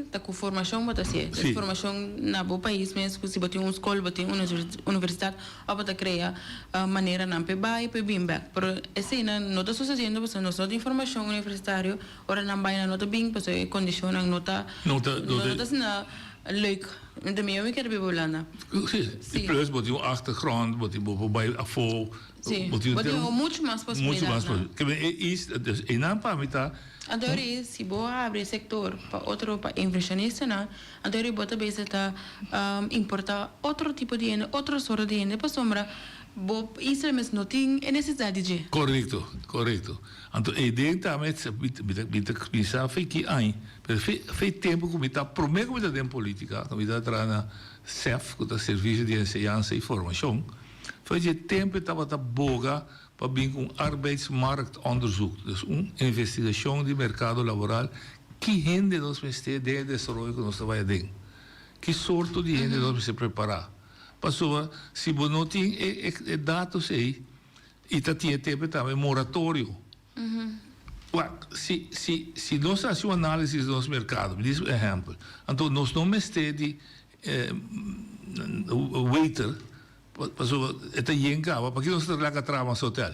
está com formação para ser. Formação na bom país mesmo, se botar uma escola, botar uma universidade, ou para criar maneira não pegar e pegar bem. Pero esse não está sucedendo, porque nós não temos formação universitária, ora não vai na nota bem, porque condição não está leuk. De meer ik heb bij Holanda. Sim. Plus, wat je achtergrond, wat je bij afval. Sim. Wat je muito mais possibilidades. Dus in een paar meter. Agora, se você abrir sector para outro para inversionista, não, agora você precisa importar outro tipo de dinheiro, outra sorte de dinheiro para sombra. Isso mesmo não tem necessidade de. Correto. Então, a ideia também é pensar que aí, faz tempo que está primeiro que está em política, que está na CEF, que é Serviço de Enseñança e Formação, faz tempo que estava boga para vir com arbeidsmarktonderzoek, dus investigação de mercado laboral, que gente nós precisamos de desenvolver que nós estamos fazendo, que sorte de gente nós precisamos preparar. Passou, se você não tem dados aí, e tem tempo também moratório. Se nós fazemos uma análise do nosso mercado, me diz um exemplo, então nós não precisamos de waiter, passou, é yenga, para que nós trabalhamos no hotel?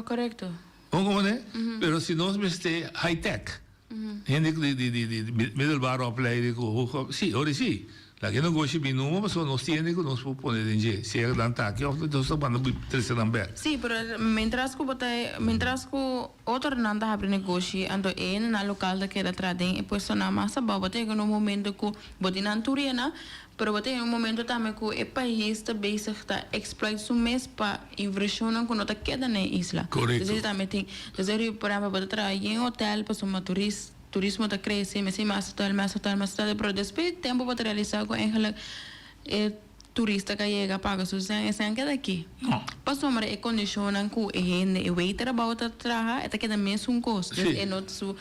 Correto. Como né? Mas se nós precisamos de high-tech, gente de middelbare opleiding, sim, hoje sim. La que não gosta de número, mas nós temos que nos pôr em dia. Se é dan tá, que nós estamos falando terceiro andar. Sim, mas mientras que outro não está abrindo negócio, ando na local da que era trading, e depois na massa boa, tem no momento que botin na turina, pero tem momento também que o país está bezig está exploit su mês para inversão que não está queda na isla. Correto. Então também tem, então por exemplo, botar trabalhar em hotel para uma turismo está crescendo, mas hotel, pero depois tempo para realizar com eigenlijk turista que chega paga su sen queda aqui. Passou mas é condicionam que o waiter about trabalhar, é que também é custo, é not su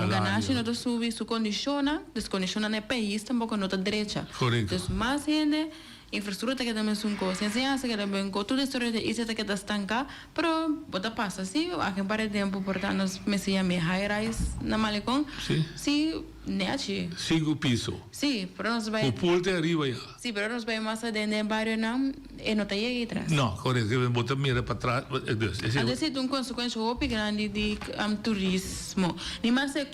ganância não sube, su condiciona, descondiciona no país também não está direita. Correto. Então mais gente infraestrutura que também são coisas, ensinança que também com tudo isso de isso que está estanca, pero bota passa sim, aqui para tempo portanto nós mesia me high rise na Malecon, sim, neachi. 5 pisos. Sim, pero nós vai. O pool de arriba já. Sim, pero nós vai mais dentro do bairro não, e não está aí atrás. Não, correto, que bota mira para trás. Adesso é uma consequência muito grande de turismo. Não sei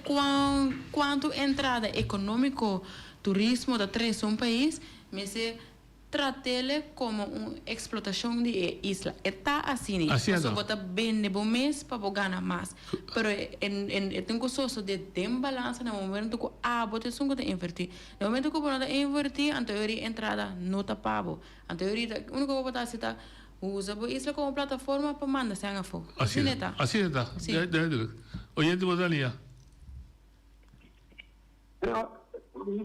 quanto entrada econômico turismo da três um país, mas trata-le como uma explotação de isla. Está assim, você bota bem de bom mês para ganhar mais. Pero tem coisas de desbalança no momento que bota isso que invertir. No momento que você invertir, anterior entrada não está pago. Anterior, o único que você está usa a isla como plataforma para mandar se a fogo. Assim está. Assim está. Oyente, boa linha.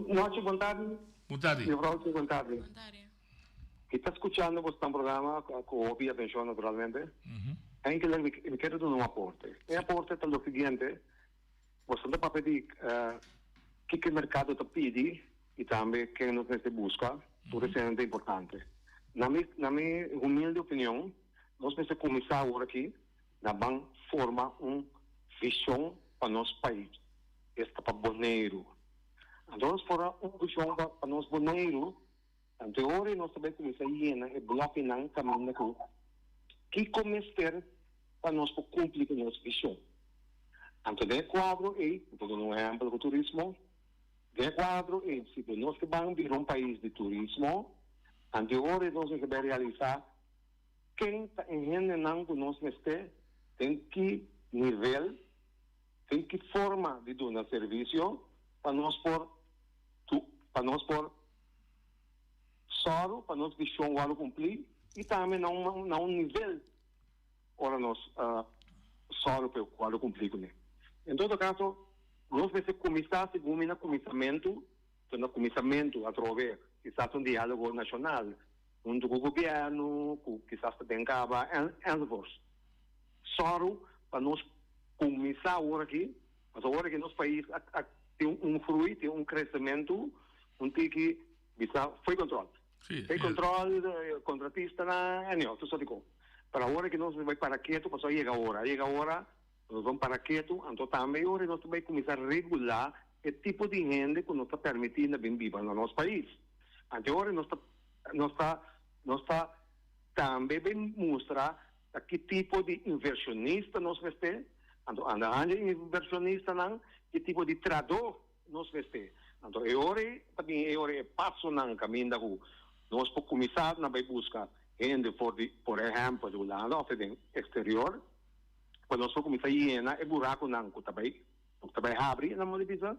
Noite, boa tarde. Boa tarde. Boa tarde. Que está escuchando vuestro programa con obvia atención, naturalmente. Hay que le quiero dar un aporte. El aporte es lo siguiente. Vosotros para pedir que el mercado te pide y también que nos se busca, es importante. Na mi humilde opinión, nós vamos começar agora aqui, na van forma visão para nosso país. Esta para Bonaire. Então, fora visão para nosso Bonaire, então agora nós também começar a ir bloco não caminho que começar para nós cumprir com nossa visão. Então, de quadro vou dar um exemplo do turismo. De quadro se nós que vamos vir país de turismo, então agora nós vamos realizar quem está engenhando com nós tem que nível, tem que forma de dar serviço para nós por só para nós visão o cumprir e também não nível para nós só para o cumprir com ele. Em todo caso, nós vamos começar segundo o começamento através quizás diálogo nacional, junto com o governo, quizás também acaba só para nós começar agora aqui, mas agora que nosso país tem fruto, tem crescimento, tem que foi controle. Foi controle, contratista, não, tudo só digo. Para agora que nós vamos para quieto, mas chega a hora, nós vamos para quieto, então também agora nós vamos começar a regular o tipo de gente que nos está permitindo viver no nosso país. Então agora nós está também mostrar que tipo de inversionista nós vamos ter, inversionista não, que tipo de trador nós vamos ter. Então agora também é passo no caminho da rua. Nós podemos começar a buscar gente, por exemplo, do lado exterior, quando nós vamos começar a ir buraco não, que também abre na motivação.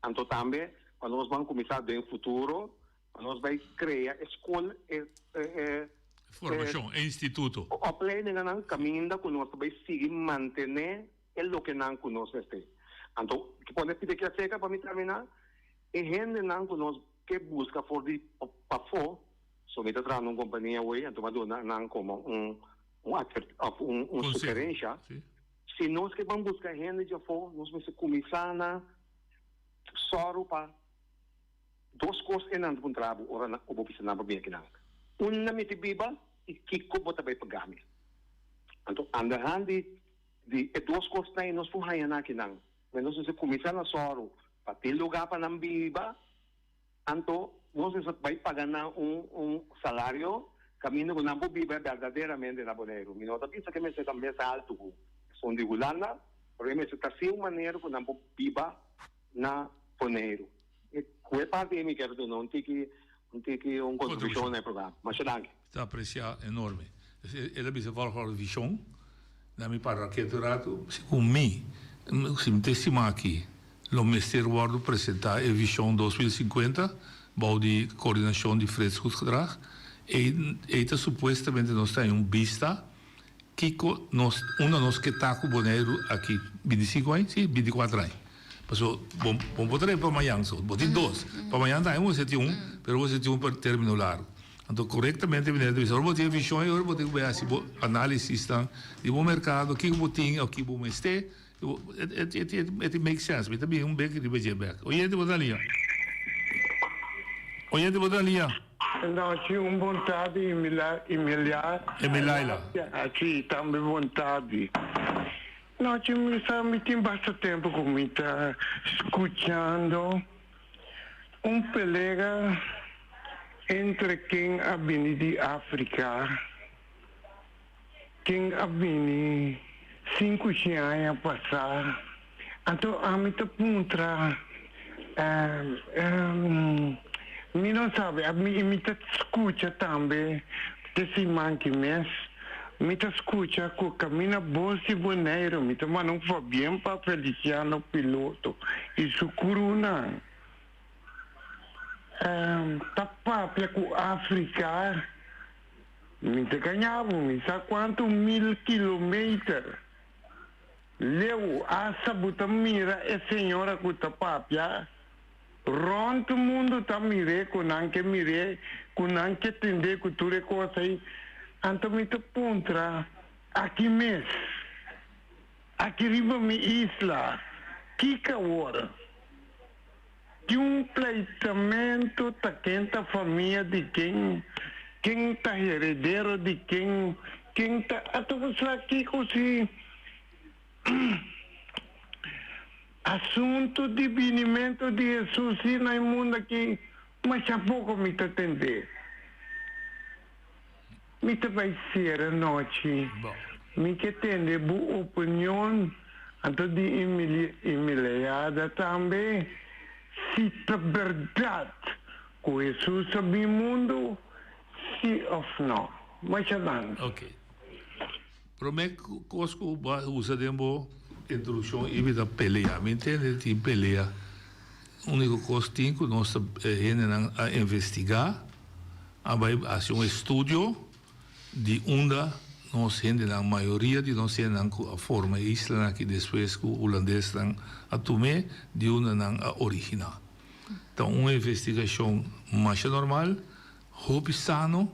Então também, quando nós vamos começar no futuro, nós vamos criar escola, formação, instituto. O pleno não caminho que nós vamos seguir manter o que não conhece. Então, que pode pedir que seca para me terminar, e gente não que nós que busca para fora, somente atrás de uma companhia hoje, então não como sugerência. Se nós que vamos buscar gente de fora, nós vamos começar a só para duas coisas em não trabalho, ou na oficina para bem aqui não. Uma me biba e que como também pagar me. Então, andando de duas coisas aí nós vamos ganhar aqui não. Mas nós vamos começar a só para ter lugar para não biba. Então, nós vamos pagar salário caminho que não biba verdadeiramente na Bonaire. Me nota pensa que me se também é alto. São de Holanda, porque me se está sem maneira que não biba na Bonaire. Qual parte me quero dizer não tem que contribuição no programa. Mas está apreciado enorme. Ele bisa falar de visão, na minha parroquiato, segundo mim, se me testimar aqui, o Ministério vai apresentar a visão 2050, para de coordenação de fredsgoedgedrag, e está supostamente nós temos vista que nós que está com o Bonaire aqui 25 anos, 24 anos. Paso, bom botar para amanhã só, botar dois. Para amanhã tá, você tem pero você tem para término largo. Então, corretamente, viene de visão, botar visão e botar ver assim, análise está de bom mercado, que botinho, aqui bom este, it makes sense. Mas também bem que de back. Oyente botar linha. Noite, vontade, Emilia. Emilaila. Sim, também vontade. Noite, me tem bastante tempo comigo, escutando pelega entre quem ha vindo de África, quem ha vindo 5 anos passar. Então, a mim te puntra, me não sabe, a mim te escuta também, que se manque mês, me te escuta que caminha Voz de Boneiro, me te manda bem para Feliciano Piloto, e su corona. Tapapia com África, me te ganhava, me sabe quanto 1000 quilômetros. Leu a sabuta mira e senhora com tapapia. Ronto o mundo tá mire, com anque tende com tudo coisa aí. Então me te puntra aqui mesmo. Aqui riba mi isla. Kika hora. De pleitamento tá quem tá família de quem tá herdeiro de quem tá. Então você aqui assim. Assunto de vinimento de Jesus e no mundo aqui, mas há pouco me te atender. Me te vai ser a noite, me que atender boa opinião, antes de humilhada também, se é verdade que Jesus sabe o mundo, se ou não. Mas adiante. Ok. Prometo que usa dembo introdução e vida pelea. Me entende? Tem pelea. O único coisa que nós temos a investigar, a fazer estudo de onde nós temos a maioria de nós temos a forma isla que depois que o holandês a tomar de onde a original. Então, uma investigação mais normal, hobby sano,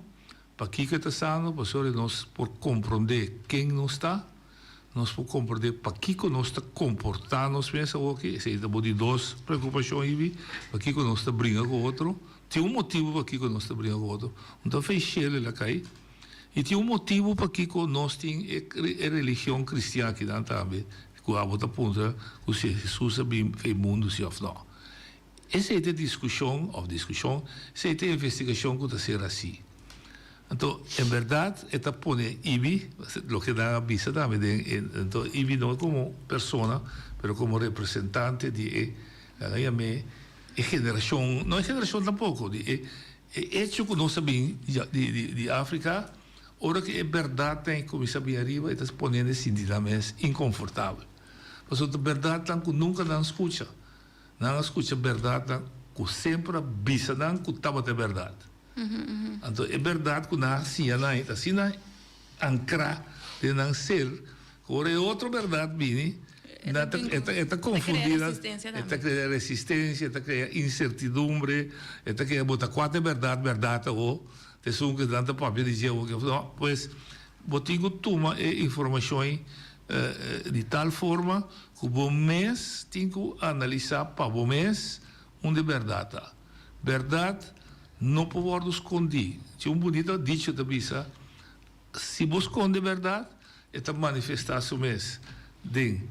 para que está sano, para nós por compreender quem nós está, nós por compreender para que nós está comportando nós mesmos, ok? Se está de duas preocupações aí, para que nós está brincando com o outro, tem motivo para que nós está brincando com o outro, então fechele lá cai, e tem motivo para que nós temos a religião cristã que dá também, que a outra ponta, que se Jesus fez mundo se ou não. Essa é a discussão, essa é a investigação que está sendo assim. Então, em verdade, esta põe IBI, o que dá a vista também, então IBI não como pessoa, mas como representante de geração, não é geração tampoco, de hecho que nós sabemos de África, ora que é verdade, tem como sabia arriba, está ponendo sentidamente inconfortável. Mas a verdade é que nunca não escuta a verdade, que sempre vista que estava de verdade. Então, é verdade que na assim ancrar de não ser, agora é outra verdade, Bini, está confundida, está criando resistência, está criando incertidumbre, está criando botar quatro verdade, ou tem um que dá para dizer, não, pois, botinho toma informações de tal forma que o mês tem que analisar para o mês onde é verdade. Verdade não pode esconder. Tinha bonito dicho da bisa, se você esconde verdade, é a manifestação mês de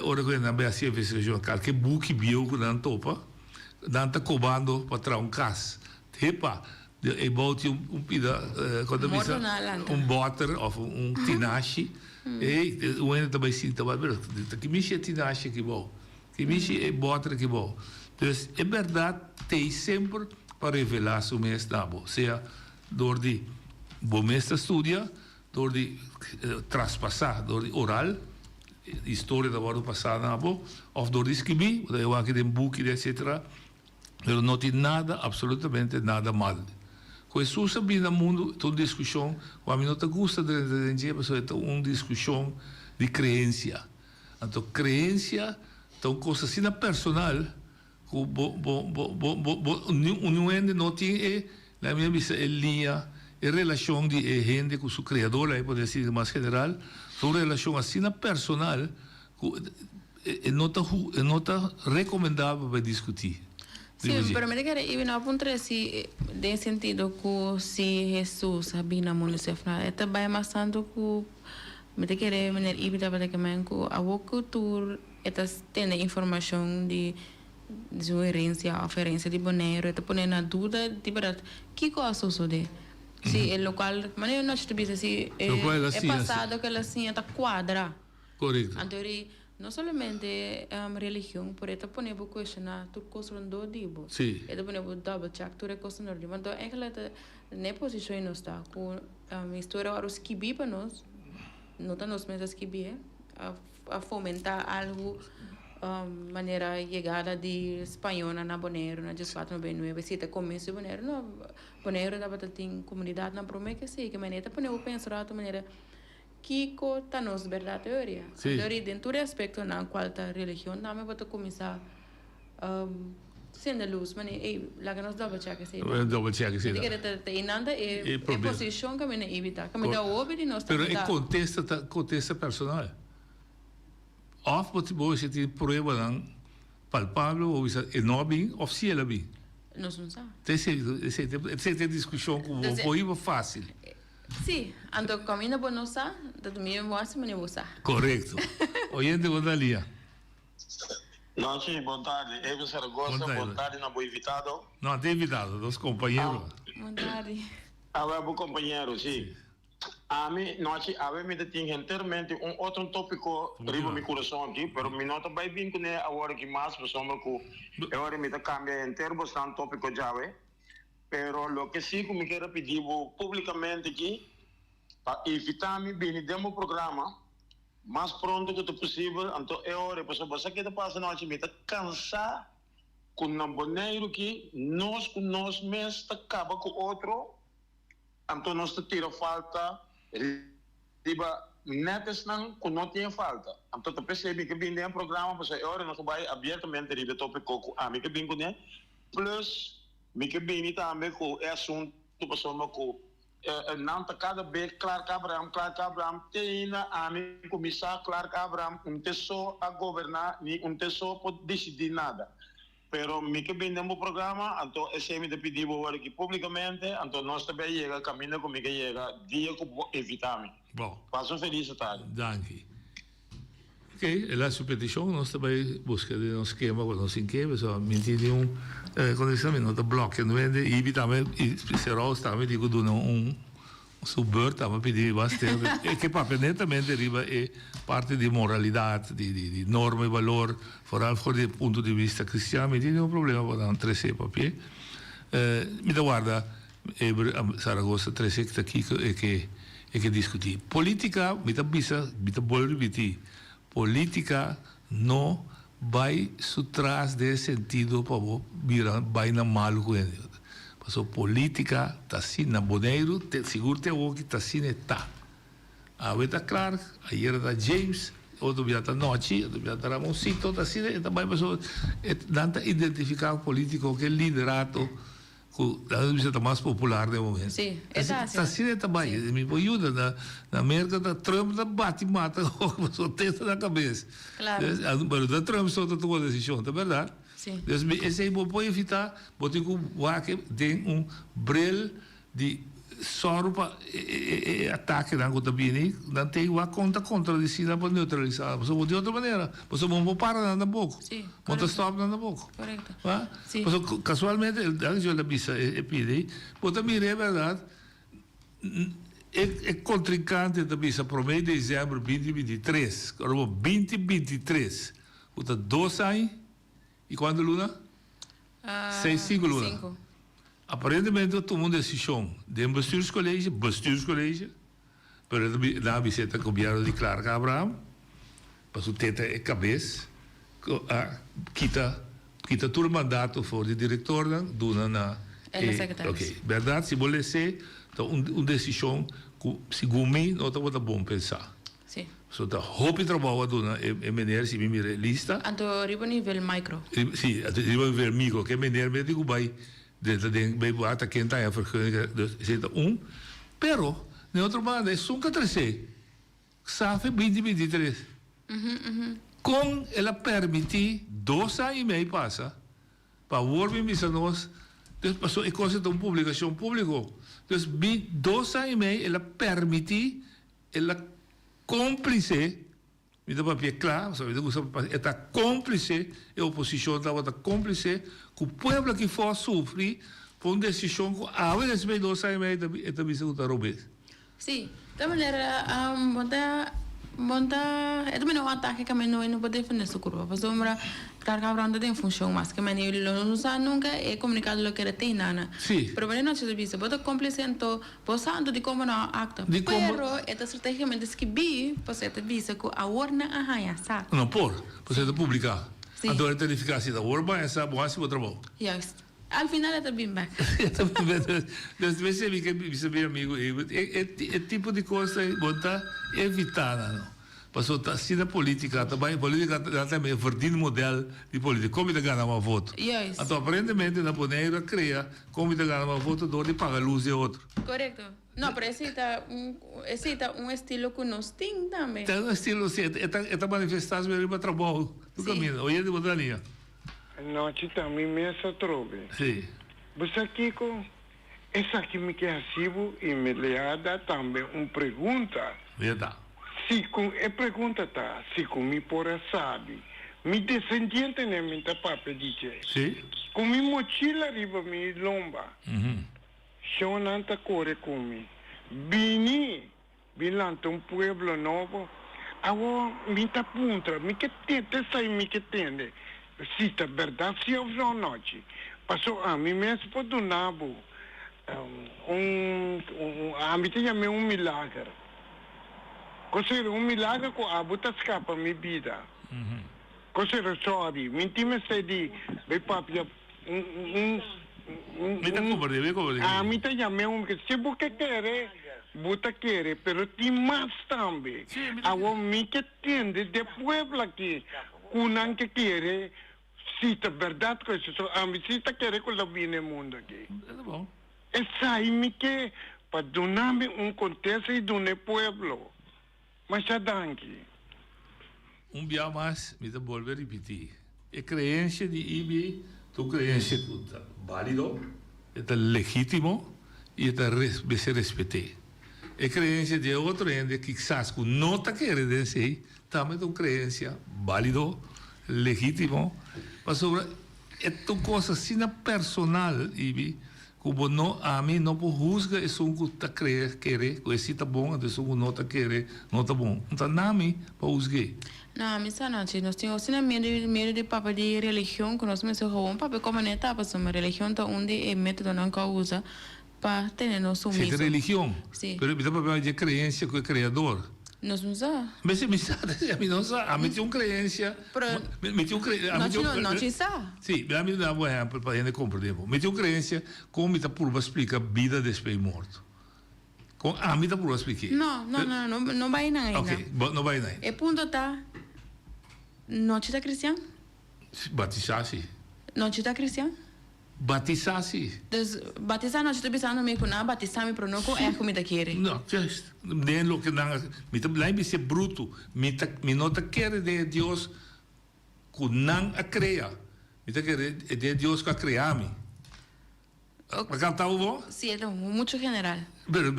ora que na BC investigação que buque bio que não topa, não está cobrando para trazer caso. Tepa, é bote pida quando bisa butter ou tinache, e o ene também se estava vendo, que miche tinache que bom, que miche é butter que bom. Então, é verdade, tem sempre para revelar o mês da boa, seja door de bom mês da estudia, door de traspassar, door de oral, história da hora passada na boa, ou door de escrever, eu aqui tem book etc. Mas não tem nada, absolutamente nada mal. Com isso, sabe no mundo, toda discussão, a mim não te gusta de dizer, mas é uma discussão de crença. Então, crença, então, coisa assim personal, não tem na minha visão linha a relação de gente com o criador aí pode ser mais general uma relação assim personal não está recomendável para discutir. Sim, pero me quero ir na ponto se de sentido que se Jesus habina município na eta vai masando que me quero mener ir para que me que a cultura eta tem informação de sugerência, oferência de Bonaire, eta põe na dúvida de verdade que coisa só de se é local, mas eu não estou dizendo se é passado que ela assim está quadra. Correto. Então não somente religião, por isso põe por questionar tu construindo dibo. Sim. Então põe por double check tu reconstruindo dibo. Então é que ela na posição não está com a história os que para nós, não tá nos mesmos que a fomentar algo maneira chegada de espanhola na Bonaire na 1899 se te começo Bonaire não Bonaire da tem comunidade na promessa que sei que maneira põe o pensar de maneira Kiko tá nos verdade teoria. Teoria dentro do aspecto na qual tá religião, não me pode começar sendo luz, mas lá que nós double check assim. Double check assim. Porque tem nada é posição que me não evita, que me dá ouve de nós. Pero é contexto personal. Of wat você tem prova não palpável ou isso é não bem oficial bem. Não sei. Tem discussão com o fácil. Sim, então caminho bom não sa, da minha voz me não sa. Correto. Oyente Bonalia. Não, sim, boa tarde. Eu Saragossa, boa tarde na boa invitado. Não, tem invitado, dos companheiros. Boa tarde. Bom companheiro, sim. A mim, nós, me tem inteiramente outro tópico riba meu coração aqui, pero me nota bem bem que né agora que mais pessoas que agora me cambia inteiro bastante tópico já, pero lo que sí que me quero pedir publicamente aqui, para evitar-me bem demo programa, mais pronto que possível, então é hora, pessoal, você que está passando hoje, me está cansado com um Bonaire que nós mesmos acaba com outro, então nós tira falta, riba netas não, que não tem falta. Então tu percebe que bem dentro programa, pessoal, é hora nós vai abertamente riba tópico, a mim que bem com né, plus me que bem também com é assunto pessoal com não tá cada vez claro que Abraham tem a mim começar claro que Abraham só a governar nem só pode decidir nada pero me que bem no programa então esse me pedir agora aqui publicamente então nós também chega caminho comigo chega dia que evitar me bom passo feliz tarde danke. Ok, é a sua petição, nós também buscamos um esquema com nós em que, pessoal, mentir de condição, não tá bloqueando, não é? E também, será também digo do não subver, também pedir bastante, é que papenetamente deriva é parte de moralidade, de norma e valor, fora do ponto de vista cristiano, me tem um problema para não trazer papel. Me dá guarda, Saragossa, trazer que aqui é que discutir. Política, me dá bisa, me dá bom repetir. Política não vai atrás de sentido para virar vai na mal com ele. Porque política está assim na Bonaire, seguro te o que está assim está. A vez está claro, ayer está James, outro dia está Noche, outro dia está Ramoncito, está assim, está vai pessoa, tenta identificar o político que é liderato a visita mais popular do momento. Sim, é assim. Assim também. Me ajuda na América, da Trump bate e mata, só testa na cabeça. Claro. Mas da Trump só tomou a decisão, é verdade? Sim. Esse aí pode evitar, pode que tem bril de só para ataque na conta bem, não tem uma conta contradicida para neutralizar. Mas de outra maneira, você não para na boca. Sim. Não stop na boca. Correto. Sim. Casualmente, eu da bisa pedi, pode me é verdade, é contrincante da bisa para meio de dezembro de 2023, agora 2023, o 2 anos, e quando Luna? 6 Luna. 5. Aparentemente tomou uma decisão de bestuurscollege, pero na visita que vieram de Clark Abraham, para o teta é cabeça, quita todo o mandato for de diretor, dona na... Ok, verdade, se você ser, então uma decisão que, segundo mim, não está bom pensar. Sim. So, da hoop trabalho dona é maneira se me lista. Anto ribo nível micro. Sim, ribo nível micro, que maneira me digo vai bij water kent hij vergunningen, dus zit er pero de outra banda é só 13 sabe 2023 com ela permitir 2 anos e meio passa para worben bisa nós. Dus passou e coisa de uma publicação público. Dus bi 2 anos e meio ela permite ela cúmplice. Me dá papel claro, sabe? Está cúmplice, a oposição estava cúmplice, que o povo que for sofrer por uma decisão que a vez de 2 anos e meio está bisa que roubou. Sim, da maneira monta é também um ataque que a menina não pode defender sua curva, mas uma carga branda tem função, mas que a menina não usa nunca é comunicado lo que tem nada. Sim. Pero bueno não se deve bota complicento, posando de como não acta. Pero é estrategicamente que bi, você te visa que a orna a raia, sabe? Não por, você te publicar. Então ele tem que ficar assim, da orba essa boa se outra bom. Juist. Al final é bem back. Dus você vê que você vê amigo, é tipo de coisa bota evitar, não. Passou tá assim na política, também política também verdade modelo de política, como ele ganha uma voto. Yes. Então aparentemente na Bonaire cria como ele ganha uma voto do de pagar luz e outro. Correto. Não, pero esse tá estilo que nós tem também. Tem estilo assim, é manifestação mesmo para trabalho do caminho. Hoje de outra linha. Noite também mesa trobe. Sim. Você aqui com essa aqui me quer recibo e me leada também uma pergunta. Verdade. Se com a pergunta tá, se com me por sabe, me descendente né me tá papo dizer. Sim. Com mi mochila riba mi lomba. Shonanta corre com mi. Bini bilanta um pueblo novo. Awo mi tá puntra, mi que tente sai mi que tende. Se tá verdade se eu não noite. Passou a mim mesmo por do nabo. A mim tinha me milagre. Considero um milagre que a buta escapa minha vida. Considero sorry. Minti me sei de bem papia a mim tinha me que se você quer buta quer, pero ti mais também. A mim que tende de pueblo aqui. Unang que quer, se é verdade que isso, a mim se tá querer que ela viene no mundo aqui. É bom. Essa aí me que para donar-me contexto e do pueblo. Mas já danke. Dia mais, me devolve a repetir. A crença de IBI, tu crença é válido, é legítimo e é ser respeitado. A crença de outro ende que quizás não está querendo dizer, também é uma crença válido, legítimo, mas sobre é uma coisa assim personal, IBI, como não a mim não pode julgar isso que está querendo, que isso está bom, isso que não está querendo, não está bom. Então não me para julgar. Não, mas não, nós temos medo de papel de religião, que nós temos um papel como neta, mas uma religião está onde é método não causa para ter nosso mismo. Sí, religión. Sí. Pero mi papá de creencia con el creador. No sabemos. Mas me sabe, a mim não sabe. A mim tinha uma crença. Me tinha não te sabe. Sim, a mim dá um exemplo para a gente compreender. Me tinha uma crença como está por explicar vida depois de morto. A mim está por explicar. Não vai nada. Ok, não vai nada. E ponto está. Não te está cristão? Batizar-se. Não te está cristão? Batizar-se. Dus batizar não estou pensando me com não batizar me pronoco é como te quer. Não, just nem lo que não, me tá lá me ser bruto, me não tá quer de Deus que não a cria. Me tá quer de Deus que a criar me. Mas cantar o bom? Sim, é muito general. Pero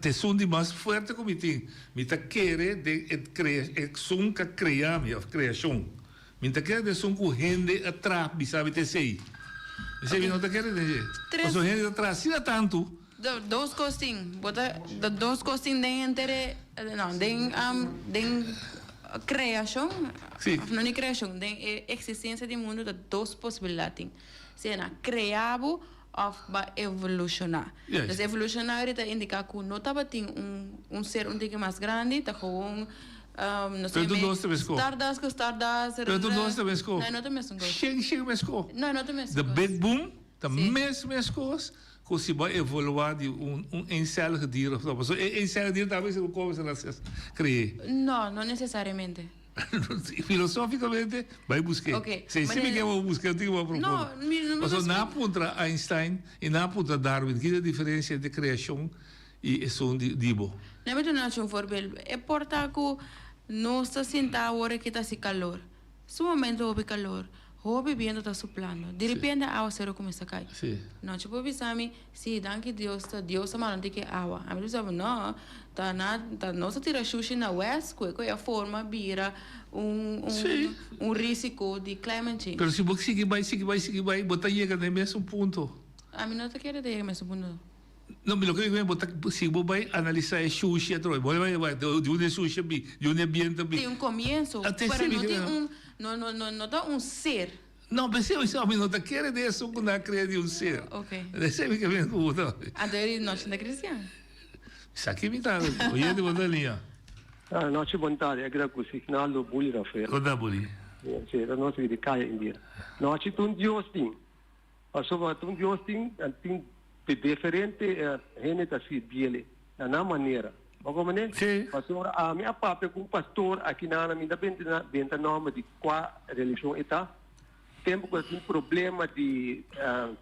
te son de mais forte como tem. Me tá quer de criar, é som que criar me, a criação. Me tá quer de som que gente atrás, sabe te sei. Você não está querendo dizer? Mas a gente atrasina tanto. Dois costinhos. Bota dois costinhos de criação. Sim. Não é criação, de existência do mundo, de duas possibilidades. Se é criado ou evolucionar. Yes. Então, evolucionar indica que não estava ser mais grande, está com não sei Stardust. Pero tu não sabes como. Não, não te mesmo. Chega mesmo. Não te mesmo. The Big Boom, the mesmas coisas, que se vai evoluir de ensaio de dier. Ensaio de dier talvez eu como se criar. Não necessariamente. Filosoficamente, vai buscar. Okay. Se me quer buscar, eu tenho uma proposta. Mas na contra Einstein e na contra Darwin, que é a diferença de criação e som de Dibo? Não é um voorbeeld. É porta que não está sentado agora que está se calor. Se o momento houve calor, hobby viendo está soplando. De repente agua cero comienza a caer. Sí. No, tipo bisami, sí, danke Dios, Dios amalante que agua. A mí dice, no, no se tira sushi na west, que a forma vira um risco de climate change. Pero se você seguir vai, botar chega no mesmo ponto. A mí no te quiere de mesmo punto. Não, mas o que eu botar, se você vai analisar é sushi, vai, de onde sushi bi, de onde ambiente bi. Tem um começo, pero não tem não dá um ser. Não, mas eu não está querendo isso quando a criar de um ser. Ok. Sabe que vem com o não. Até nós não cristiano. Isso aqui me tá, olha de boa linha. Noite boa tarde, é graças a Nalo Buli Rafael. Quando Buli? Sim, era nosso de Caia India. Noite tu Dios ting. Passou tu Dios ting, ting diferente gente assim biele, na maneira. Alguma maneira? Sim. Pastor, a minha papa com pastor aqui na minha benta nome de qual religião está. Tempo que tem problema de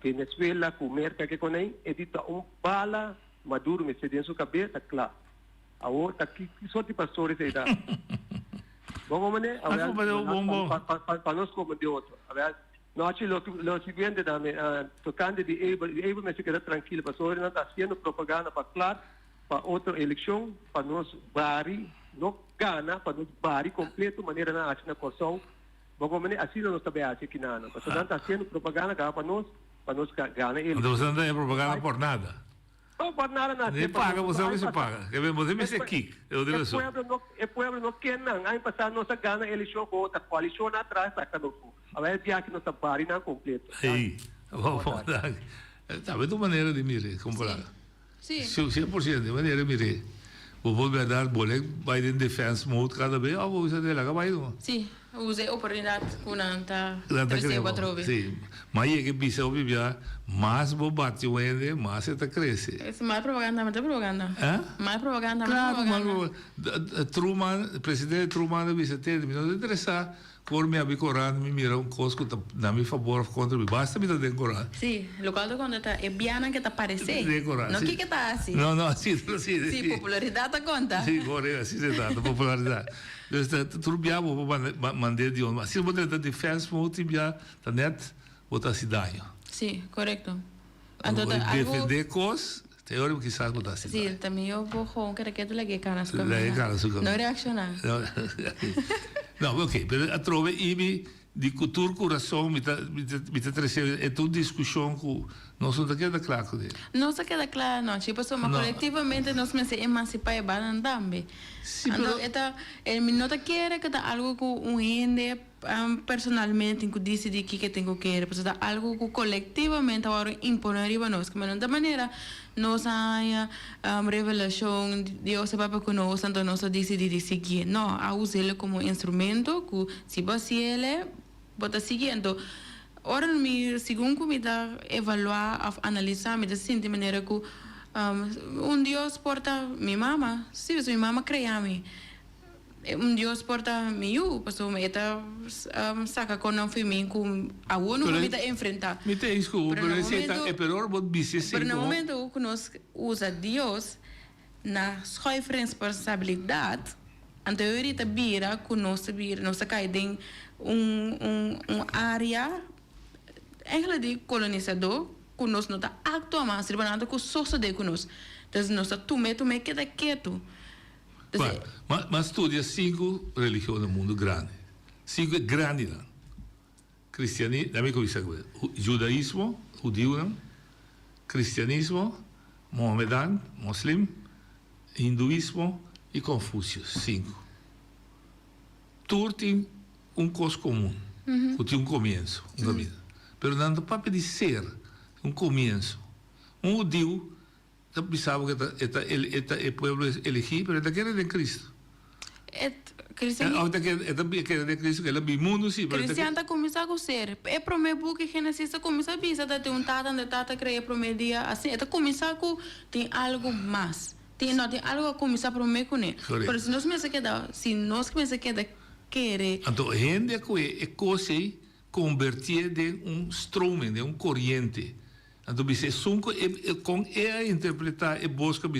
Venezuela com merca que coném, edita bala maduro me cede em sua cabeça, claro. A outra aqui só de pastores aí dá. Vamos mané, para nós como de outro. Nós lo seguinte da tocando de Able me fica tranquilo, pastor não está fazendo propaganda para claro para outra eleição, para nós bari, não gana, para nós bari completo, maneira na ação na coção. Vamos mané, assim nós também acha que não, pastor não está fazendo propaganda para nós gana ele. Então você não é propaganda por nada. Não por nada nada. Nem paga, você paga. Você me ser kick, eu devo só. O povo não quer não, aí passar nossa gana eleição com outra coalição atrás, tá cada um. Agora dia que nós bari não completo. Sim, vamos dar. Tá, mas de maneira de mirar, comparar. Sim. 100% de maneira de mirar. Vou dar boleto Biden defense mode cada vez, vou usar dela, vai não. Sim, usei a oportunidade com anta cresceu trove. Sim, mas é que pisa o bibia, mais vou bater o ende, mais está cresce. Mais propaganda, mas propaganda. Mais propaganda, claro, Truman, presidente Truman disse terminou de interessar. Por me abicorando, me mira coisa que na minha favor contra mim. Basta me dar decorar. Sim, local de quando está é biana que está aparecendo. Decorar. Não que está assim. Não, assim. Sim, popularidade conta. Sim, agora assim se dá, popularidade. Então, tudo bem, vou mandar de onde. Mas se você está de fãs, vou te enviar, tá net, botar cidade. Sim, correto. Então, defender coisas, teórico que sabe botar cidade. Sim, também eu vou com que tu lege cara su caminho. Não reaccionar. Não, ok, mas a trove ibi de cultura coração me tá trazendo é toda discussão com nós não queda claro com ele. Não se queda claro não, tipo só coletivamente nós me se emancipar e banan também. Então eta el minota quer que tá algo com gente personalmente que decide que tenho que querer, pues tá algo que coletivamente agora imponer riba nós, que de maneira nós há revelação Deus se papa conosco, então nós decidimos seguir. Não, a usá-lo como instrumento que se você ele bota seguindo. Ora me segundo me dá evaluar, analisar, me dá sentir maneira que Deus porta minha mama, se minha mama cria-me. Deus porta meu, passou me eta saca com não foi mim com a uno me está enfrentar. Me tem desculpa, pero é pior bot bici sim. Pero no momento que nós usa Deus na sua responsabilidade, então eu iria bira que nós cai em área eigenlijk de colonizador que nós não está atuando, se banando que só se de nós. Então nós está tume queda quieto. Mas estudia 5 religiões no mundo grande. 5 é grande lá. Cristianismo, judaísmo, judeu, cristianismo, mohamedano, muslim, hinduísmo e Confúcio. 5. Todos têm coisa comum, que tem começo, uma vida. Mas não dá para ser começo. Judeu pensava que é o povo elegido, mas ele é Cristo. Cristiano de Cristo, que ele é mundo, sim. Cristiano está começando a ser. É para o meu book, Gênesis está começando a pensar, tem tata, creia para o meu dia, assim, está começando a tem algo mais. Tem algo a começar para o meu com ele. Mas se nós começamos a querer... Então, a gente é coisa convertir de instrumento, de corrente. Então, com ela interpretar e busca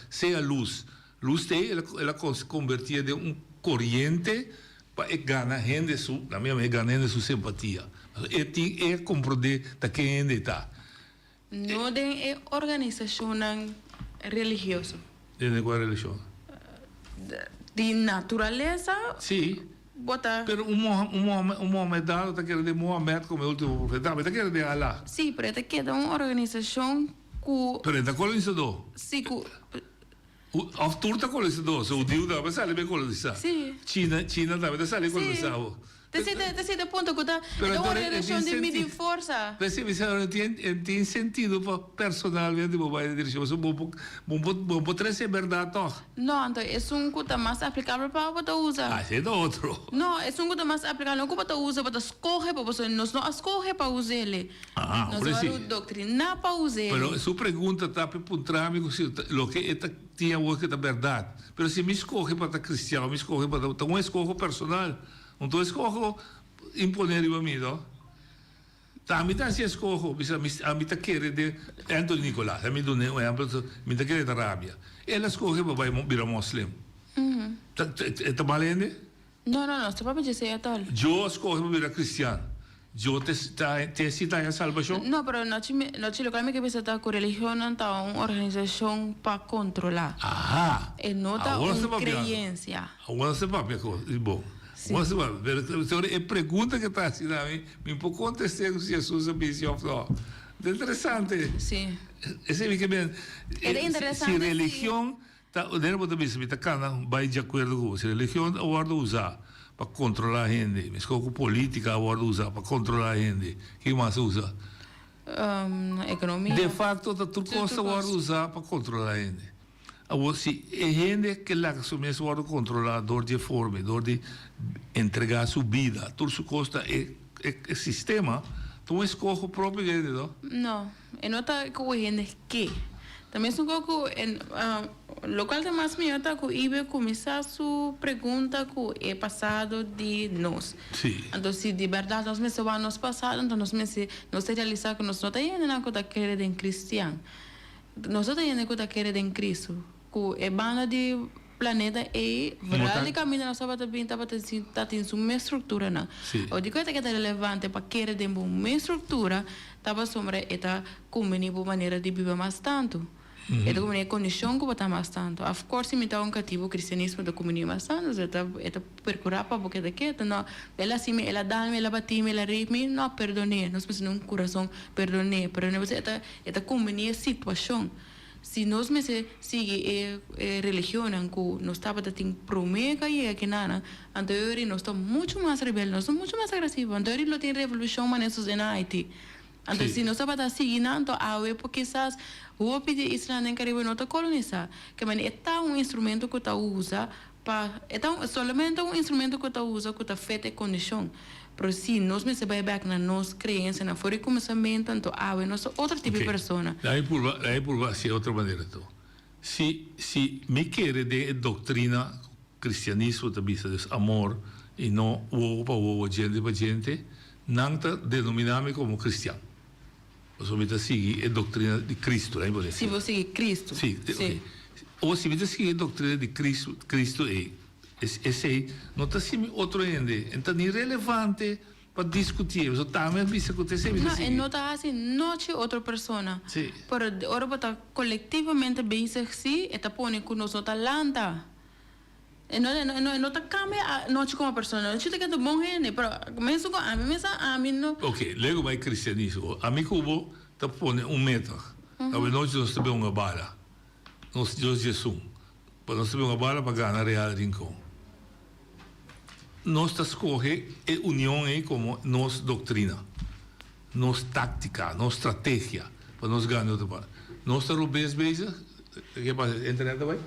se a luz. Luz ela convertia de corrente pa ik gana hende su, na minha ik gana hende su simpatia. E compreender da que hende tá. No de organização religiosa. De qual religião? De natureza. Sim. Bota. Pero Mohamedano está querendo de Mohamed como último profeta, mas está querendo de Allah. Sim, pero te queda uma organização que. Pero está colonizador. Sim, que. Of tour está colonizador, so o Dio dá para sair bem colonizar. Sim. China dá para sair colonizado. Te siete ponto que está uma relação de medir força. Mas se você não tem sentido para personalmente vai na direção, so bom trazer verdade toch? Não, então é coisa mais aplicável para você usar. Ah, é outro. Não, é coisa mais aplicável para você usar, para escolher para você, nós não escolher para usar ele. Ah, nós vamos doutrinar para usar ele. Pero sua pergunta está para mim se o que é tinha o que é verdade. Pero se me escolhe para cristiano, me escolhe para então escolho personal. Então escolho imponer para mim, não? A mim também escolho, a mim tá querendo de Anthony Nicolás, a mim do um exemplo, mim tá querendo da Arábia. Ela escolhe para vai virar muslim. Tá valendo? Não, você pode dizer tal. Eu escolho para virar cristiano. Eu te cita a salvação? Não, pero não te local me que pensa com religião não tá uma organização para controlar. Ah. É não tá uma crença. Agora você vai ver bom. Você vai ver, a pergunta que está assim, me pode contestar se Jesus é bispo ou não. É interessante. Sim. É interessante. Se religião, dentro da missa, vai de acordo com se religião, agora usar para controlar a gente. Mas com política, agora usar para controlar a gente. O que mais usa? Economia. De facto, tudo costa agora usar para controlar a gente. Agora, se a gente que lá assume esse órgão controlador de forma, de entregar sua vida, tudo isso custa é sistema, então escolhe o próprio gente, não? Não, não está com a gente que. Também são pouco local de mais melhor tá com ibe começar a sua pergunta que é passado de nós. Sim. Então se de verdade nós mesmos vamos passado, então nós mesmos nós realizar que nós não tá indo na coisa que é em cristiano. Nós não tá indo na coisa que é em Cristo. Que é banda de planeta e verdade caminho nós só também tá tem uma estrutura não. O de coisa que é relevante para querer ter uma estrutura tava sobre esta comunidade maneira de viver mais tanto. Esta comunidade condição que botar mais tanto. Of course me tá cativo o cristianismo da comunidade mais tanto, esta percurar para porque daqui não ela assim ela dá-me ela bate-me ela ri-me não perdone nós precisamos um coração perdone você esta comunidade situação. Se nós me seguimos a religião que nós estamos tendo promessa e aqui nada, então nós estamos muito mais rebeldes, nós estamos muito mais agressivos. Então nós temos revolução manesos em Haiti. Então se nós estamos seguindo, então porque quizás o povo de Israel em Caribe não está colonizado. Que é instrumento que está usa para é somente instrumento que está usa que está feito em condição. Pero se nós me vai back na nossa crença, na fora de começamento, então nós outro tipo de pessoa. Aí por baixo é outra maneira então. Se me quer de doutrina cristianismo também é amor e não o gente para gente, não está denominado como cristiano. Você me seguir a doutrina de Cristo, né? Se você seguir Cristo. Sim. Okay. Ou se me seguir a doutrina de Cristo esse não está assim outro ainda. Então é irrelevante para discutir. Você está mesmo isso acontece. Não está assim, não é outra pessoa. Sim. Pero agora está coletivamente bem assim, está pondo que nós não está lanta. Não está cambia não é como pessoa. Não é que é bom gente, pero mesmo com a mim não. Ok, logo vai cristianismo. A mim como está pondo meta. Talvez nós temos uma bala. Nós Jesus. Para nós temos uma bala para ganhar real rincão. Nossa escolha é união como nossa doutrina, nossa tática, nossa estratégia para nós ganhar outra parte. Nossa rubês beija, que passa? Internet também?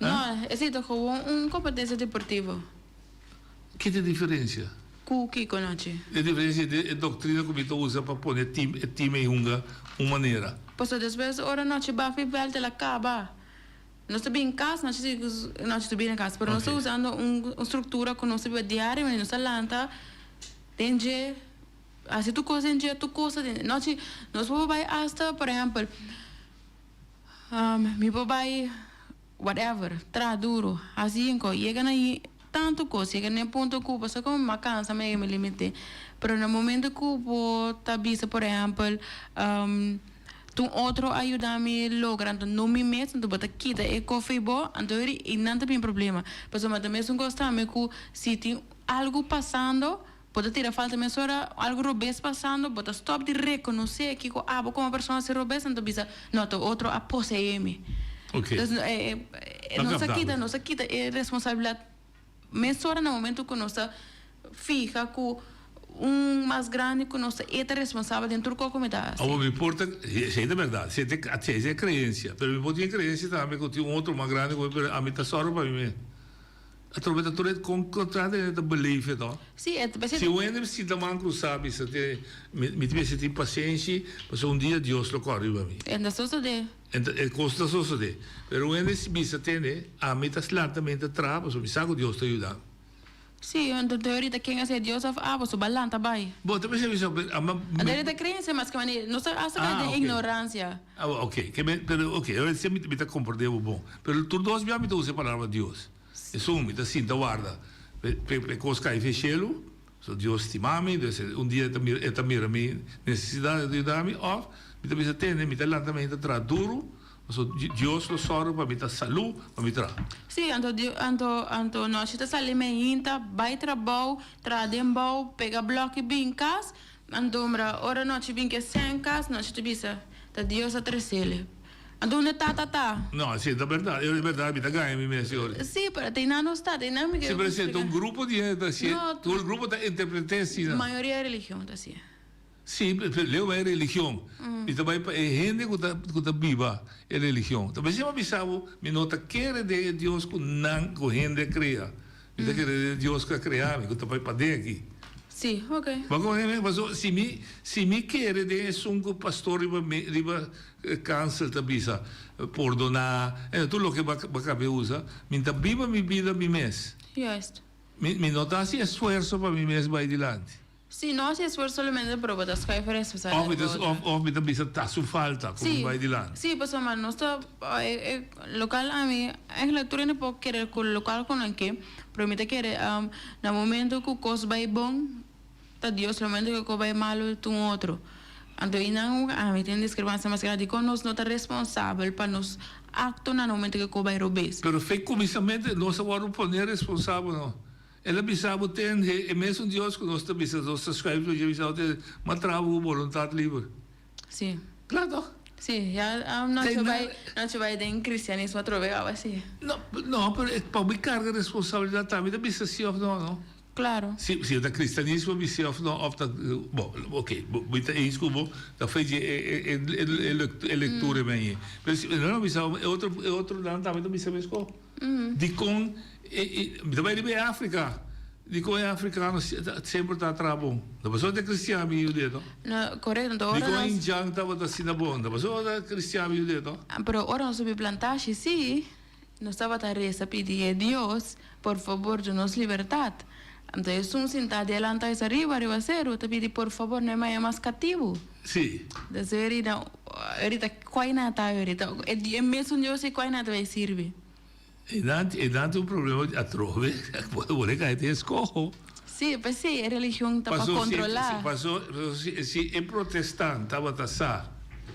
Não, é como competência deportiva. Que é a diferença? Que conhece? A diferença é a doutrina que tu usa para pôr time em uma maneira. Pois depois ora não te bafe belt ela acaba. Nós estamos em casa, nós estamos em casa, mas nós estamos usando uma estrutura que nós estamos diária, mas nós lanta, tem dia, assim tu coisa, nós vamos vai hasta, por exemplo, me vou vai whatever, traduro, assim, chega aí tanto coisa, chega nem ponto que você como uma cansa, me limite. Pero no momento que eu tabisa, por exemplo, tu outro ajuda-me lograr, então não me meto, então bota quita e café bom, então e não tem problema. Mas eu também sou gostando que se tem algo passando, pode tirar falta de mesura, algo robês passando, pode stop de reconhecer que como uma pessoa se robês, então bisa, não, o outro a possui-me. Ok. Então, nossa quita é responsabilidade. Mesura no momento que nós fica com mais grande que nós é responsável dentro da comunidade. Me importa, é verdade, você tem crença, mas me importa crença também que tem outro mais grande que a mim está só para mim. A trombeta toda contrada é da belief, então. Sim, é se o ende se dá manco sabe, se tem paciência, mas dia Deus lo corre para mim. Ainda só de. É custa só de. Mas o ende se bisa tem, a mim está slantamento atrás, mas me sabe Deus está ajudando. Sim, então teoria quem é Deus você balanta vai. Bom, também se bisa a teoria da crença, mas que maneira, não sei a ignorância. Ok, agora se me está compreendendo bom. Mas tu dois me amitam usar a palavra Deus. Isso me está sinta guarda. Porque cai fechelo, so Deus estima-me, dia também a minha necessidade de ajudar-me, ou me também se tem, me está lançamento atrás duro. So, Deus lo sorro para mita saúde, para mita. Sim, anto nós está alimenta, vai trabalho, tradembau, pega bloco bem cas, andomra, ora nós bem que sem cas, nós te bisa, tá Deus a trecele. Anto não tá. Não, sim, é verdade, me tá ganhando minha senhora. Sim, para tem não está, tem não me. Se apresenta grupo de gente, o grupo da interpretação. Maioria é religião, tá assim. Sim, leu é religião. E também é gente que está viva é religião. Também se eu avisava, me nota que de Deus que não que gente cria. Me que de Deus que criar, que também para dentro aqui. Sim, ok. Mas se me quer de um pastor riba câncer também por donar, tudo o que vai caber usa, me tá viva minha vida mi mês. Justo. Me nota assim esforço para mi mês vai adiante. Sim, nós esforço solamente para botar as diferenças. Ou também está su falta, como vai adiante. Sim, pessoal, mas nós local a mim, é leitura não pode querer com local com aqui, promete querer no momento que o coisa vai bom, tá Deus, no momento que o vai malo, tu outro. Então, não, a mim tem discrepância mais grande, que nós não está responsável para nos actos no momento que o vai roubar. Pero foi comissamente nós vamos poner responsável não. Ela bisava tem é mesmo Deus que nós também nós escrevemos já bisava ter uma trabalho vontade livre. Sim. Claro. Sim, já não vai em cristianismo a trocar assim. Não, mas para me carga responsabilidade também da bisava não. Claro. Se da cristianismo bisava não opta bom, ok, muita isso como da fez é leitura bem. Mas não bisava é outro não também da bisava esco. De com também de África. De como é africano sempre está trabalhando. Da pessoa é cristiano e judeu. Correto. De como é indiano estava assim na bom. Da pessoa é cristiano e judeu. Pero ora nós sobre plantaxe sim, nós estava a reza pedir a Deus, por favor, de nos liberdade. Então, eu sou sentado adiante essa arriba zero, te pedi por favor, não é mais cativo. Sim. Então, erita quai nata, erita. É mesmo Deus e quai nata vai servir. E dante um problema a trove, vuole che te escojo. Sì, beh sì, è religione da controllare. Se è protestante, stava tassà.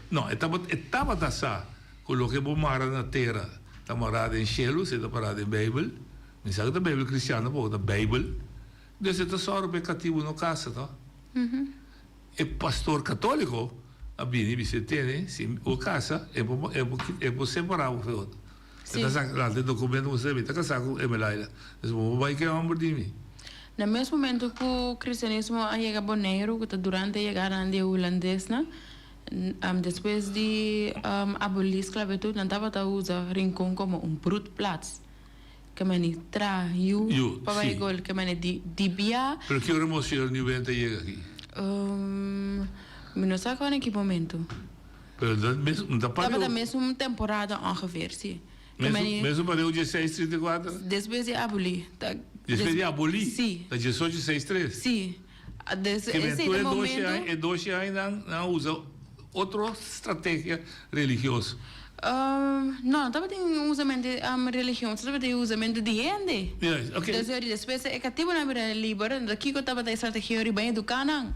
No, stava tassà quello che bomara na terra. Sta morata in cielo, se sta parata in Bibbia. Mi sa che la Bibbia cristiana poi da Bibbia. Deve essere solo per cattivo in casa, no? E pastor cattolico, a bini vi siete, o casa, e può separare. Sim. Lá tem documento você está casado com Emelaila. Então vai que é homem de mim. No mesmo momento que o cristianismo chega Bonaire, que durante a chegada de holandês, depois de abolir a esclavitud, não estava a usar rincão como brute plaats. Que mani traiu, para igual que mani dibia. Pero que hora emoção não vem chega aqui? Não sei qual é que momento. Pero dat mesmo estava da mesma temporada ongeveer, sim. Mesmo para o 1634? Depois de abolir. Depois de abolir? Sim. Da 1863? Sim. Que momento... é 12 anos não usa outra estratégia religiosa. No, estava tem usamento religião, estava tem usamento de gente. Yes, okay. Então, depois é que tipo na vida livre, daqui que estava da estratégia de bem educando.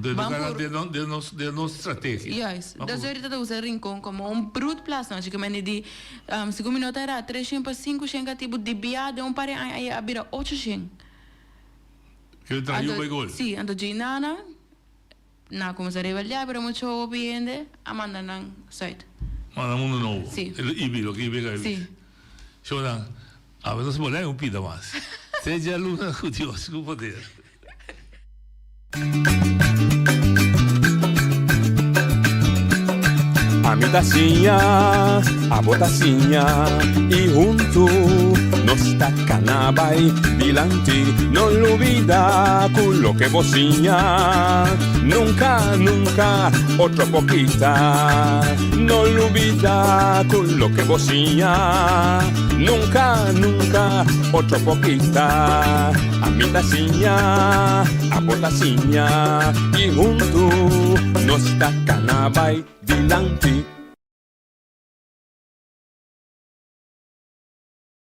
De nossa estratégia. Yes, então eu estava usando rincão como brute place, não, que me de 5 minutos era 3 para 5 xenga tipo de bia de pare aí a bira 8 xeng. Que traiu o gol. Sim, então de nana na como se revelia, pero mucho obviamente amanda nang site. Manda mundo novo. Sim. Ibi, lo que ibi que Sim. Shonan, a veces molesta un pida más. Seja luna com Deus, com poder. A mi tacinha, a botacinha e junto nos tacanabay dilante, no olvida con lo que vocinha, nunca, nunca, otro poquita, no olvida con lo que vocinha, nunca, nunca, otro poquita, a mi tacinha, a botacinha y junto nos tacanabay dilante.